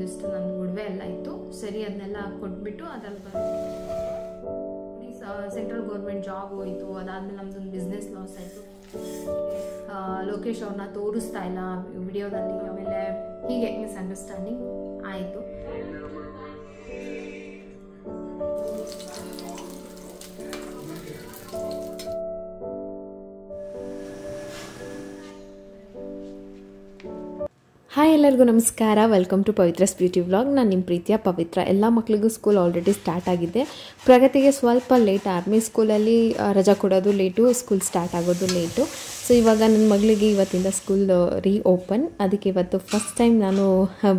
ಒಂದಿಷ್ಟು ನನ್ನ ಒಡವೆ ಎಲ್ಲ ಇತ್ತು. ಸರಿ ಅದನ್ನೆಲ್ಲ ಕೊಟ್ಬಿಟ್ಟು ಅದ್ರಲ್ಲಿ ಸೆಂಟ್ರಲ್ ಗೌರ್ಮೆಂಟ್ ಜಾಬ್ ಹೋಯಿತು. ಅದಾದಮೇಲೆ ನಮ್ಮದೊಂದು ಬಿಸ್ನೆಸ್ ಲಾಸ್ ಆಯಿತು. ಲೋಕೇಶ್ ಅವ್ರನ್ನ ತೋರಿಸ್ತಾ ಇಲ್ಲ ವಿಡಿಯೋದಲ್ಲಿ. ಆಮೇಲೆ ಹೀಗೆ ಮಿಸ್ಅಂಡರ್ಸ್ಟ್ಯಾಂಡಿಂಗ್ ಆಯಿತು. ಹಾಯ್ ಎಲ್ಲರಿಗೂ ನಮಸ್ಕಾರ. Welcome to Pavithra's beauty vlog. ನಾನು ನಿಮ್ಮ ಪ್ರೀತಿಯ ಪವಿತ್ರ. ಎಲ್ಲ ಮಕ್ಕಳಿಗೂ ಸ್ಕೂಲ್ ಆಲ್ರೆಡಿ ಸ್ಟಾರ್ಟ್ ಆಗಿದೆ. ಪ್ರಗತಿಗೆ ಸ್ವಲ್ಪ ಲೇಟ್. ಆರ್ಮಿ ಸ್ಕೂಲಲ್ಲಿ ರಜಾ ಕೊಡೋದು ಲೇಟು, ಸ್ಕೂಲ್ ಸ್ಟಾರ್ಟ್ ಆಗೋದು ಲೇಟು. ಸೊ ಇವಾಗ ನನ್ನ ಮಗಳಿಗೆ ಇವತ್ತಿಂದ ಸ್ಕೂಲ್ ಓಪನ್. ಅದಕ್ಕೆ ಇವತ್ತು ಫಸ್ಟ್ ಟೈಮ್ ನಾನು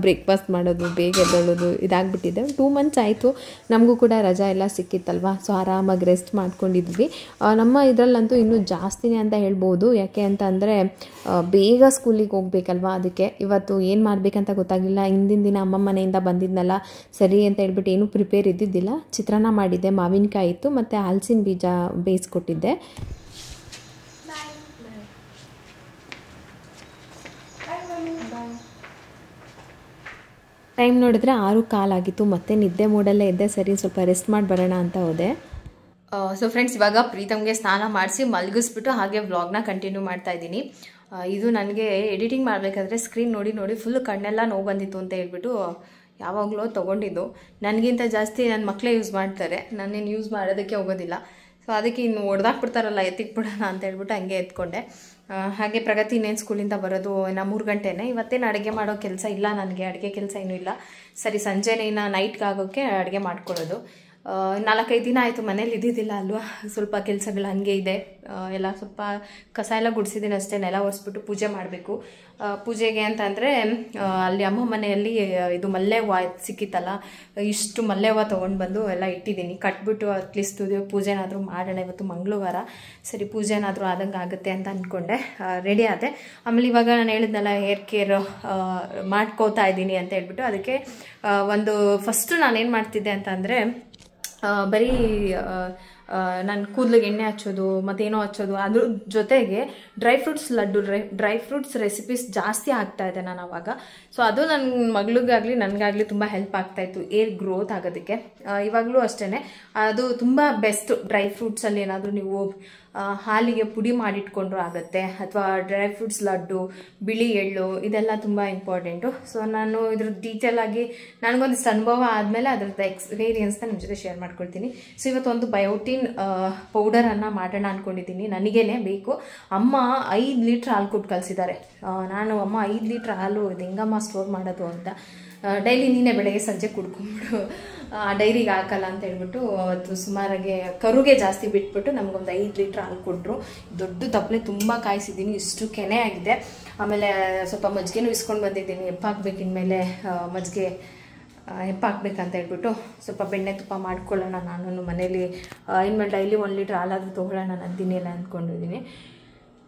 ಬ್ರೇಕ್ಫಾಸ್ಟ್ ಮಾಡೋದು, ಬೇಗ ಎದ್ದೇಳೋದು ಇದಾಗ್ಬಿಟ್ಟಿದೆ. 2 ಮಂತ್ಸ್ ಆಯಿತು. ನಮಗೂ ಕೂಡ ರಜಾ ಎಲ್ಲ ಸಿಕ್ಕಿತ್ತಲ್ವ, ಸೊ ಆರಾಮಾಗಿ ರೆಸ್ಟ್ ಮಾಡ್ಕೊಂಡಿದ್ವಿ. ನಮ್ಮ ಇದರಲ್ಲಂತೂ ಇನ್ನೂ ಜಾಸ್ತಿನೇ ಅಂತ ಹೇಳ್ಬೋದು. ಯಾಕೆ ಅಂತ ಅಂದರೆ ಬೇಗ ಸ್ಕೂಲಿಗೆ ಹೋಗ್ಬೇಕಲ್ವ, ಅದಕ್ಕೆ ಇವತ್ತು ಏನು ಮಾಡಬೇಕಂತ ಗೊತ್ತಾಗಲಿಲ್ಲ. ಹಿಂದಿನ ದಿನ ಅಮ್ಮ ಮನೆಯಿಂದ ಬಂದಿದ್ನಲ್ಲ, ಸರಿ ಅಂತ ಹೇಳ್ಬಿಟ್ಟು ಏನೂ ಪ್ರಿಪೇರ್ ಇದ್ದಿದ್ದಿಲ್ಲ. ಚಿತ್ರಾನ್ನ ಮಾಡಿದ್ದೆ, ಮಾವಿನಕಾಯಿ ಇತ್ತು, ಮತ್ತು ಹಲಸಿನ ಬೀಜ ಬೇಯಿಸ್ಕೊಟ್ಟಿದ್ದೆ. ಟೈಮ್ ನೋಡಿದ್ರೆ 6:15 ಆಗಿತ್ತು. ಮತ್ತೆ ನಿದ್ದೆ ಮೂಡಲ್ಲೇ ಇದ್ದೆ. ಸರಿ ಸ್ವಲ್ಪ ರೆಸ್ಟ್ ಮಾಡಿ ಬರೋಣ ಅಂತ ಹೋದೆ. ಸೊ ಫ್ರೆಂಡ್ಸ್, ಇವಾಗ ಪ್ರೀತಮ್ಗೆ ಸ್ನಾನ ಮಾಡಿಸಿ ಮಲಗಿಸ್ಬಿಟ್ಟು ಹಾಗೆ ವ್ಲಾಗ್ನ ಕಂಟಿನ್ಯೂ ಮಾಡ್ತಾ ಇದ್ದೀನಿ. ಇದು ನನಗೆ ಎಡಿಟಿಂಗ್ ಮಾಡಬೇಕಾದ್ರೆ ಸ್ಕ್ರೀನ್ ನೋಡಿ ನೋಡಿ ಫುಲ್ ಕಣ್ಣೆಲ್ಲ ನೋವು ಬಂದಿತ್ತು ಅಂತ ಹೇಳ್ಬಿಟ್ಟು ಯಾವಾಗಲೂ ತೊಗೊಂಡಿದ್ದು. ನನಗಿಂತ ಜಾಸ್ತಿ ನನ್ನ ಮಕ್ಕಳೇ ಯೂಸ್ ಮಾಡ್ತಾರೆ, ನಾನೇನು ಯೂಸ್ ಮಾಡೋದಕ್ಕೆ ಹೋಗೋದಿಲ್ಲ. ಸೊ ಅದಕ್ಕೆ ಇನ್ನು ಹೊಡೆದಾಕ್ಬಿಡ್ತಾರಲ್ಲ, ಎತ್ತಿಕ್ಬಿಡೋಣ ಅಂತ ಹೇಳ್ಬಿಟ್ಟು ಹಂಗೆ ಎತ್ಕೊಂಡೆ. ಹಾಗೆ ಪ್ರಗತಿ ಇನ್ನೇನು ಸ್ಕೂಲಿಂದ ಬರೋದು ಇನ್ನು 3 ಗಂಟೆನೇ. ಇವತ್ತೇನು ಅಡುಗೆ ಮಾಡೋ ಕೆಲಸ ಇಲ್ಲ ನನಗೆ, ಅಡುಗೆ ಕೆಲಸ ಏನೂ ಇಲ್ಲ. ಸರಿ, ಸಂಜೆನೇ ಇನ್ನು ನೈಟ್ಗೆ ಆಗೋಕ್ಕೆ ಅಡುಗೆ ಮಾಡ್ಕೊಳ್ಳೋದು. 4-5 ದಿನ ಆಯಿತು ಮನೇಲಿ ಇದ್ದಿದ್ದಿಲ್ಲ ಅಲ್ವಾ, ಸ್ವಲ್ಪ ಕೆಲಸಗಳು ಹಾಗೆ ಇದೆ. ಎಲ್ಲ ಸ್ವಲ್ಪ ಕಸ ಎಲ್ಲ ಗುಡಿಸಿದ್ದೀನಿ ಅಷ್ಟೇ. ನೆಲ ಒರೆಸ್ಬಿಟ್ಟು ಪೂಜೆ ಮಾಡಬೇಕು. ಪೂಜೆಗೆ ಅಂತಂದರೆ ಅಲ್ಲಿ ಅಮ್ಮ ಮನೆಯಲ್ಲಿ ಇದು ಮಲ್ಲೆ ಹೂವು ಸಿಕ್ಕಿತ್ತಲ್ಲ, ಇಷ್ಟು ಮಲ್ಲೆ ಹೂವು ತೊಗೊಂಡು ಬಂದು ಎಲ್ಲ ಇಟ್ಟಿದ್ದೀನಿ. ಕಟ್ಬಿಟ್ಟು ಅಟ್ಲೀಸ್ಟ್ ಪೂಜೆನಾದರೂ ಮಾಡೋಣ. ಇವತ್ತು ಮಂಗಳವಾರ, ಸರಿ ಪೂಜೆನಾದರೂ ಆದಂಗೆ ಆಗುತ್ತೆ ಅಂತ ಅಂದ್ಕೊಂಡೆ. ರೆಡಿ ಆದೆ. ಆಮೇಲೆ ಇವಾಗ ನಾನು ಹೇಳಿದ್ನಲ್ಲ ಹೇರ್ ಕೇರ್ ಮಾಡ್ಕೋತಾ ಇದ್ದೀನಿ ಅಂತ ಹೇಳ್ಬಿಟ್ಟು, ಅದಕ್ಕೆ ಫಸ್ಟು ನಾನೇನು ಮಾಡ್ತಿದ್ದೆ ಅಂತ ಅಂದರೆ ಬರೀ ನಾನು ಕೂದಲಿಗೆ ಎಣ್ಣೆ ಹಚ್ಚೋದು ಮತ್ತೇನೋ ಹಚ್ಚೋದು, ಅದ್ರ ಜೊತೆಗೆ dry fruits laddu, dry fruits recipes ಜಾಸ್ತಿ ಆಗ್ತಾಯಿದೆ ನಾನು ಅವಾಗ. ಸೊ ಅದು ನನ್ನ ಮಗಳಿಗಾಗಲಿ ನನಗಾಗಲಿ ತುಂಬ ಹೆಲ್ಪ್ ಆಗ್ತಾಯಿತ್ತು ಏರ್ ಗ್ರೋತ್ ಆಗೋದಕ್ಕೆ. ಇವಾಗಲೂ ಅಷ್ಟೇ, ಅದು ತುಂಬ ಬೆಸ್ಟ್. ಡ್ರೈ ಫ್ರೂಟ್ಸಲ್ಲಿ ಏನಾದರೂ ನೀವು ಹಾಲಿಗೆ ಪುಡಿ ಮಾಡಿಟ್ಕೊಂಡ್ರೂ ಆಗುತ್ತೆ, ಅಥವಾ ಡ್ರೈ ಫ್ರೂಟ್ಸ್ ಲಡ್ಡು, ಬಿಳಿ ಎಳ್ಳು, ಇದೆಲ್ಲ ತುಂಬ ಇಂಪಾರ್ಟೆಂಟು. ಸೊ ನಾನು ಇದ್ರ ಡೀಟೇಲಾಗಿ ನನಗೊಂದಿಷ್ಟು ಅನುಭವ ಆದಮೇಲೆ ಅದ್ರದ್ದು ಎಕ್ಸ್ಪೀರಿಯನ್ಸ್ನ ನಿಮ್ಮ ಜೊತೆ ಶೇರ್ ಮಾಡ್ಕೊಳ್ತೀನಿ. ಸೊ ಇವತ್ತೊಂದು ಬಯೋಟಿನ್ ಪೌಡರನ್ನು ಮಾಡೋಣ ಅಂದ್ಕೊಂಡಿದ್ದೀನಿ. ನನಗೇನೆ ಬೇಕು. ಅಮ್ಮ 5 ಲೀಟ್ರ್ ಹಾಲು ಕೊಟ್ಟು ಕಳಿಸಿದ್ದಾರೆ. ಅಮ್ಮ 5 ಲೀಟ್ರ್ ಹಾಲು ಇದು ಹೆಂಗಮ್ಮ ಸ್ಟೋರ್ ಮಾಡೋದು ಅಂತ, ಡೈಲಿ ನೀನೇ ಬೆಳಗ್ಗೆ ಸಂಜೆ ಕುಡ್ಕೊಂಡ್ಬಿಡು, ಡೈರಿಗೆ ಹಾಕಲ್ಲ ಅಂತ ಹೇಳ್ಬಿಟ್ಟು ಅವತ್ತು ಸುಮಾರಾಗೆ ಕರುಗೆ ಜಾಸ್ತಿ ಬಿಟ್ಬಿಟ್ಟು ನಮಗೊಂದು 5 ಲೀಟ್ರ್ ಹಾಲು ಕೊಟ್ಟರು. ದೊಡ್ಡ ತಪ್ಪಲೆ ತುಂಬ ಕಾಯಿಸಿದ್ದೀನಿ, ಇಷ್ಟು ಕೆನೆ ಆಗಿದೆ. ಆಮೇಲೆ ಸ್ವಲ್ಪ ಮಜ್ಜಿಗೆನೂ ಇಸ್ಕೊಂಡು ಬಂದಿದ್ದೀನಿ. ಹೆಪ್ಪಾಕ್ಬೇಕು ಇನ್ಮೇಲೆ, ಮಜ್ಜಿಗೆ ಹೆಪ್ಪಾಕ್ಬೇಕಂತ ಹೇಳ್ಬಿಟ್ಟು ಸ್ವಲ್ಪ ಬೆಣ್ಣೆ ತುಪ್ಪ ಮಾಡ್ಕೊಳ್ಳೋಣ ನಾನು ಮನೇಲಿ. ಇನ್ಮೇಲೆ ಡೈಲಿ 1 ಲೀಟ್ರ್ ಹಾಲಾದರೂ ತೊಗೊಳ್ಳೋಣ ನಂದಿನಿ ಎಲ್ಲ ಅಂದ್ಕೊಂಡಿದ್ದೀನಿ.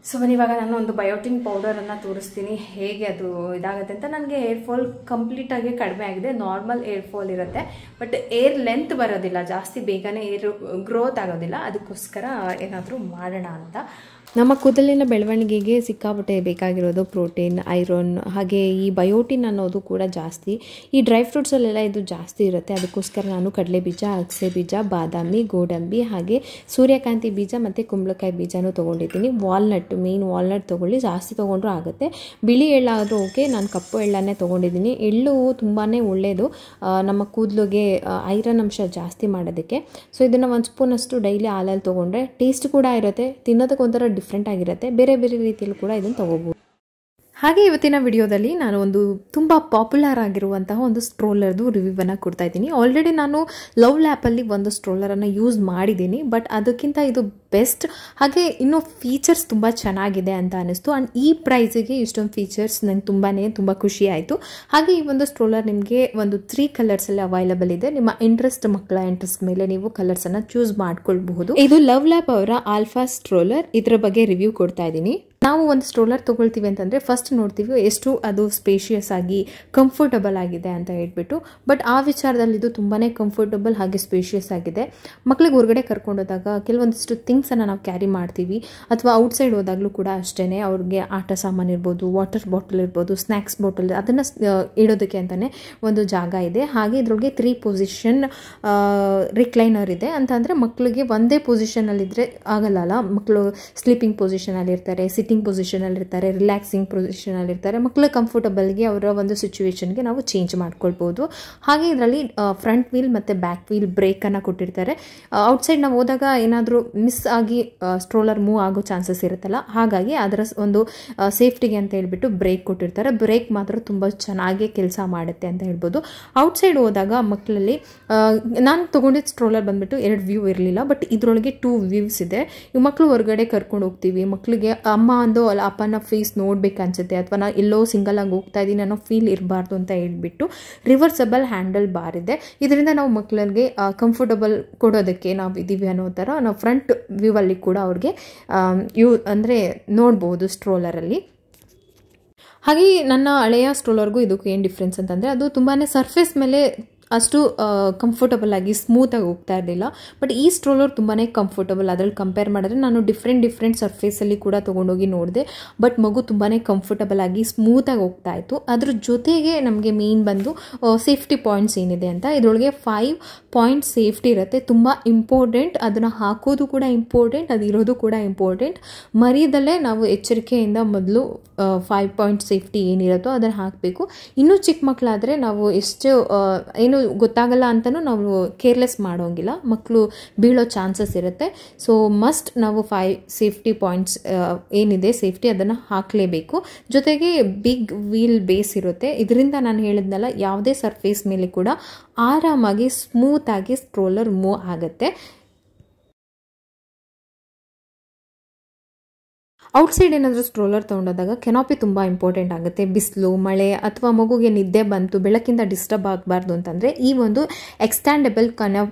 ಸೊ ಇವಾಗ ನಾನು ಒಂದು ಬಯೋಟಿನ್ ಪೌಡರನ್ನು ತೋರಿಸ್ತೀನಿ ಹೇಗೆ ಅದು ಇದಾಗುತ್ತೆ ಅಂತ. ನನಗೆ ಏರ್ ಫಾಲ್ ಕಂಪ್ಲೀಟಾಗಿ ಕಡಿಮೆ ಆಗಿದೆ. ನಾರ್ಮಲ್ ಏರ್ ಫಾಲ್ ಇರುತ್ತೆ, ಬಟ್ ಏರ್ ಲೆಂತ್ ಬರೋದಿಲ್ಲ, ಜಾಸ್ತಿ ಬೇಗನೆ ಏರ್ ಗ್ರೋತ್ ಆಗೋದಿಲ್ಲ. ಅದಕ್ಕೋಸ್ಕರ ಏನಾದರೂ ಮಾಡೋಣ ಅಂತ. ನಮ್ಮ ಕೂದಲಿನ ಬೆಳವಣಿಗೆಗೆ ಸಿಕ್ಕಾಪಟ್ಟೆ ಬೇಕಾಗಿರೋದು ಪ್ರೋಟೀನ್, ಐರನ್, ಹಾಗೆ ಈ ಬಯೋಟಿನ್ ಅನ್ನೋದು ಕೂಡ ಜಾಸ್ತಿ. ಈ ಡ್ರೈ ಫ್ರೂಟ್ಸಲ್ಲೆಲ್ಲ ಇದು ಜಾಸ್ತಿ ಇರುತ್ತೆ. ಅದಕ್ಕೋಸ್ಕರ ನಾನು ಕಡಲೆ ಬೀಜ, ಅಗಸೆ ಬೀಜ, ಬಾದಾಮಿ, ಗೋಡಂಬಿ, ಹಾಗೆ ಸೂರ್ಯಕಾಂತಿ ಬೀಜ ಮತ್ತು ಕುಂಬಳಕಾಯಿ ಬೀಜನೂ ತೊಗೊಂಡಿದ್ದೀನಿ. ಮೇನ್ ವಾಲ್ನಟ್ ತೊಗೊಳ್ಳಿ, ಜಾಸ್ತಿ ತೊಗೊಂಡ್ರೂ ಆಗುತ್ತೆ. ಬಿಳಿ ಎಳ್ಳಾದರೂ ಓಕೆ, ನಾನು ಕಪ್ಪು ಎಳ್ಳನ್ನೇ ತೊಗೊಂಡಿದ್ದೀನಿ. ಎಳ್ಳು ತುಂಬಾ ಒಳ್ಳೆಯದು ನಮ್ಮ ಕೂದಲಿಗೆ, ಐರನ್ ಅಂಶ ಜಾಸ್ತಿ ಮಾಡೋದಕ್ಕೆ. ಸೊ ಇದನ್ನು 1 ಸ್ಪೂನಷ್ಟು ಡೈಲಿ ಹಾಲಲ್ಲಿ ತೊಗೊಂಡ್ರೆ ಟೇಸ್ಟ್ ಕೂಡ ಇರುತ್ತೆ, ತಿನ್ನೋದಕ್ಕೊಂಥರ ಡಿಫ್ರೆಂಟ್ ಆಗಿರುತ್ತೆ. ಬೇರೆ ಬೇರೆ ರೀತಿಯಲ್ಲಿ ಕೂಡ ಇದನ್ನು ತೊಗೋಬೋದು. ಹಾಗೆ ಇವತ್ತಿನ ವಿಡಿಯೋದಲ್ಲಿ ನಾನು ಒಂದು ತುಂಬ ಪಾಪ್ಯುಲರ್ ಆಗಿರುವಂತಹ ಒಂದು ಸ್ಟ್ರೋಲರ್ದು ರಿವ್ಯೂವನ್ನು ಕೊಡ್ತಾ ಇದ್ದೀನಿ. ಆಲ್ರೆಡಿ ನಾನು ಲವ್ ಲ್ಯಾಪಲ್ಲಿ ಒಂದು ಸ್ಟ್ರೋಲರನ್ನು ಯೂಸ್ ಮಾಡಿದ್ದೀನಿ, ಬಟ್ ಅದಕ್ಕಿಂತ ಇದು ಬೆಸ್ಟ್. ಹಾಗೆ ಇನ್ನೂ ಫೀಚರ್ಸ್ ತುಂಬ ಚೆನ್ನಾಗಿದೆ ಅಂತ ಅನ್ನಿಸ್ತು. ಆ್ಯಂಡ್ ಈ ಪ್ರೈಸಿಗೆ ಇಷ್ಟೊಂದು ಫೀಚರ್ಸ್ ನಂಗೆ ತುಂಬ ಖುಷಿ ಆಯಿತು. ಹಾಗೆ ಈ ಒಂದು ಸ್ಟ್ರೋಲರ್ ನಿಮಗೆ ಒಂದು 3 ಕಲರ್ಸಲ್ಲಿ ಅವೈಲಬಲ್ ಇದೆ. ನಿಮ್ಮ ಮಕ್ಕಳ ಇಂಟ್ರೆಸ್ಟ್ ಮೇಲೆ ನೀವು ಕಲರ್ಸನ್ನು ಚೂಸ್ ಮಾಡ್ಕೊಳ್ಬಹುದು. ಇದು ಲವ್ ಲ್ಯಾಪ್ ಅವರ ಆಲ್ಫಾ ಸ್ಟ್ರೋಲರ್. ಇದರ ಬಗ್ಗೆ ರಿವ್ಯೂ ಕೊಡ್ತಾ ಇದ್ದೀನಿ. ನಾವು ಒಂದು ಸ್ಟ್ರೋಲರ್ ತೊಗೊಳ್ತೀವಿ ಅಂತಂದರೆ ಫಸ್ಟ್ ನೋಡ್ತೀವಿ ಎಷ್ಟು ಅದು ಸ್ಪೇಷಿಯಸ್ ಆಗಿ ಕಂಫರ್ಟಬಲ್ ಆಗಿದೆ ಅಂತ ಹೇಳ್ಬಿಟ್ಟು. ಬಟ್ ಆ ವಿಚಾರದಲ್ಲಿ ಇದು ತುಂಬಾ ಕಂಫರ್ಟಬಲ್ ಹಾಗೆ ಸ್ಪೇಷಿಯಸ್ ಆಗಿದೆ. ಮಕ್ಳಿಗೆ ಹೊರಗಡೆ ಕರ್ಕೊಂಡೋದಾಗ ಕೆಲವೊಂದಿಷ್ಟು ಥಿಂಗ್ಸನ್ನು ನಾವು ಕ್ಯಾರಿ ಮಾಡ್ತೀವಿ, ಅಥವಾ ಔಟ್ಸೈಡ್ ಹೋದಾಗಲೂ ಕೂಡ ಅಷ್ಟೇ ಅವ್ರಿಗೆ ಆಟ ಸಾಮಾನು ಇರ್ಬೋದು, ವಾಟರ್ ಬಾಟಲ್ ಇರ್ಬೋದು, ಸ್ನ್ಯಾಕ್ಸ್ ಬಾಟಲ್ ಅದನ್ನು ಇಡೋದಕ್ಕೆ ಅಂತಲೇ ಒಂದು ಜಾಗ ಇದೆ. ಹಾಗೆ ಇದರೊಳಗೆ 3 ಪೊಸಿಷನ್ ರಿಕ್ಲೈನರ್ ಇದೆ. ಅಂತಂದರೆ ಮಕ್ಕಳಿಗೆ ಒಂದೇ ಪೊಸಿಷನಲ್ಲಿದ್ದರೆ ಆಗಲ್ಲ, ಮಕ್ಕಳು ಸ್ಲೀಪಿಂಗ್ ಪೊಸಿಷನಲ್ಲಿ ಇರ್ತಾರೆ, ಸಿಟ್ಟಿಂಗ್ ಪೊಸಿಷನಲ್ಲಿ ಇರ್ತಾರೆ, ರಿಲ್ಯಾಕ್ಸಿಂಗ್ ಪೊಸಿಷನಲ್ಲಿ ಇರ್ತಾರೆ. ಮಕ್ಕಳ ಕಂಫರ್ಟಬಲ್ಗೆ ಅವರ ಒಂದು ಸಿಚುವೇಶನ್ಗೆ ನಾವು ಚೇಂಜ್ ಮಾಡ್ಕೊಳ್ಬೋದು. ಹಾಗೆ ಇದರಲ್ಲಿ ಫ್ರಂಟ್ ವೀಲ್ ಮತ್ತು ಬ್ಯಾಕ್ ವೀಲ್ ಬ್ರೇಕನ್ನು ಕೊಟ್ಟಿರ್ತಾರೆ. ಔಟ್ಸೈಡ್ ನಾವು ಹೋದಾಗ ಏನಾದರೂ ಮಿಸ್ ಆಗಿ ಸ್ಟ್ರೋಲರ್ ಮೂವ್ ಆಗೋ ಚಾನ್ಸಸ್ ಇರುತ್ತಲ್ಲ, ಹಾಗಾಗಿ ಅದರ ಒಂದು ಸೇಫ್ಟಿಗೆ ಅಂತ ಹೇಳ್ಬಿಟ್ಟು ಬ್ರೇಕ್ ಕೊಟ್ಟಿರ್ತಾರೆ. ಬ್ರೇಕ್ ಮಾತ್ರ ತುಂಬ ಚೆನ್ನಾಗಿ ಕೆಲಸ ಮಾಡುತ್ತೆ ಅಂತ ಹೇಳ್ಬೋದು. ಔಟ್ಸೈಡ್ ಹೋದಾಗ ಮಕ್ಕಳಲ್ಲಿ ನಾನು ತೊಗೊಂಡಿದ್ದ ಸ್ಟ್ರೋಲರ್ ಬಂದುಬಿಟ್ಟು 2 ವ್ಯೂ ಇರಲಿಲ್ಲ, ಬಟ್ ಇದರೊಳಗೆ 2 ವ್ಯೂಸ್ ಇದೆ. ಈ ಮಕ್ಕಳು ಹೊರಗಡೆ ಕರ್ಕೊಂಡು ಹೋಗ್ತೀವಿ, ಮಕ್ಕಳಿಗೆ ಅಮ್ಮ ಅಂದು ಅಲ್ಲ ಅಪ್ಪನ ಫೇಸ್ ನೋಡ್ಬೇಕು ಅನ್ಸುತ್ತೆ, ಅಥವಾ ನಾನು ಎಲ್ಲೋ ಸಿಂಗಲ್ ಆಗಿ ಹೋಗ್ತಾ ಇದ್ದೀನಿ ಅನ್ನೋ ಫೀಲ್ ಇರಬಾರ್ದು ಅಂತ ಹೇಳ್ಬಿಟ್ಟು ರಿವರ್ಸಬಲ್ ಹ್ಯಾಂಡಲ್ ಬಾರ್ ಇದೆ. ಇದರಿಂದ ನಾವು ಮಕ್ಕಳಿಗೆ ಕಂಫರ್ಟಬಲ್ ಕೊಡೋದಕ್ಕೆ ನಾವು ಇದ್ದೀವಿ ಅನ್ನೋ ಥರ ನಾವು ಫ್ರಂಟ್ ವ್ಯೂ ಅಲ್ಲಿ ಕೂಡ ಅವ್ರಿಗೆ ಅಂದರೆ ನೋಡ್ಬೋದು ಸ್ಟ್ರೋಲರಲ್ಲಿ. ಹಾಗೆ ನನ್ನ ಹಳೆಯ ಸ್ಟ್ರೋಲರ್ಗೂ ಇದಕ್ಕೂ ಏನು ಡಿಫ್ರೆನ್ಸ್ ಅಂತಂದರೆ ಅದು ತುಂಬಾ ಸರ್ಫೇಸ್ ಮೇಲೆ ಅಷ್ಟು ಕಂಫರ್ಟಬಲ್ ಆಗಿ ಸ್ಮೂತಾಗಿ ಹೋಗ್ತಾ ಇರಲಿಲ್ಲ. ಬಟ್ ಈ ಸ್ಟ್ರೋಲರ್ ತುಂಬಾ ಕಂಫರ್ಟಬಲ್. ಅದರಲ್ಲಿ ಕಂಪೇರ್ ಮಾಡಿದ್ರೆ ನಾನು ಡಿಫ್ರೆಂಟ್ ಸರ್ಫೇಸಲ್ಲಿ ಕೂಡ ತೊಗೊಂಡೋಗಿ ನೋಡಿದೆ, ಬಟ್ ಮಗು ತುಂಬಾ ಕಂಫರ್ಟಬಲ್ ಆಗಿ ಸ್ಮೂತಾಗಿ ಹೋಗ್ತಾ ಇತ್ತು. ಅದ್ರ ಜೊತೆಗೆ ನಮಗೆ ಮೇನ್ ಬಂದು ಸೇಫ್ಟಿ ಪಾಯಿಂಟ್ಸ್ ಏನಿದೆ ಅಂತ, ಇದರೊಳಗೆ 5 ಪಾಯಿಂಟ್ ಸೇಫ್ಟಿ ಇರುತ್ತೆ. ತುಂಬ ಇಂಪಾರ್ಟೆಂಟ್, ಅದನ್ನು ಹಾಕೋದು ಕೂಡ ಇಂಪಾರ್ಟೆಂಟ್, ಅದು ಇರೋದು ಕೂಡ ಇಂಪಾರ್ಟೆಂಟ್. ಮರಿದಲ್ಲೇ ನಾವು ಎಚ್ಚರಿಕೆಯಿಂದ ಮೊದಲು 5 ಪಾಯಿಂಟ್ ಸೇಫ್ಟಿ ಏನಿರುತ್ತೋ ಅದನ್ನು ಹಾಕಬೇಕು. ಇನ್ನೂ ಚಿಕ್ಕ ಮಕ್ಕಳಾದರೆ ನಾವು ಎಷ್ಟು ಏನು ಗೊತ್ತಾಗಲ್ಲ ಅಂತಲೂ ನಾವು ಕೇರ್ಲೆಸ್ ಮಾಡೋಂಗಿಲ್ಲ, ಮಕ್ಕಳು ಬೀಳೋ ಚಾನ್ಸಸ್ ಇರುತ್ತೆ. ಸೊ ಮಸ್ಟ್ ನಾವು 5 ಸೇಫ್ಟಿ ಪಾಯಿಂಟ್ಸ್ ಏನಿದೆ ಸೇಫ್ಟಿ ಅದನ್ನು ಹಾಕಲೇಬೇಕು. ಜೊತೆಗೆ ಬಿಗ್ ವೀಲ್ ಬೇಸ್ ಇರುತ್ತೆ. ಇದರಿಂದ ನಾನು ಹೇಳಿದ್ನಲ್ಲ, ಯಾವುದೇ ಸರ್ಫೇಸ್ ಮೇಲೆ ಕೂಡ ಆರಾಮಾಗಿ ಸ್ಮೂತಾಗಿ ಸ್ಟ್ರೋಲರ್ ಮೂವ್ ಆಗುತ್ತೆ. ಔಟ್ಸೈಡ್ ಏನಾದರೂ ಸ್ಟ್ರೋಲರ್ ತೊಗೊಂಡೋದಾಗ ಕೆನಾಪಿ ತುಂಬ ಇಂಪಾರ್ಟೆಂಟ್ ಆಗುತ್ತೆ. ಬಿಸಿಲು, ಮಳೆ ಅಥವಾ ಮಗುಗೆ ನಿದ್ದೆ ಬಂತು, ಬೆಳಕಿಂದ ಡಿಸ್ಟರ್ಬ್ ಆಗಬಾರ್ದು ಅಂತಂದರೆ ಈ ಒಂದು ಎಕ್ಸ್ಟ್ಯಾಂಡೆಬಲ್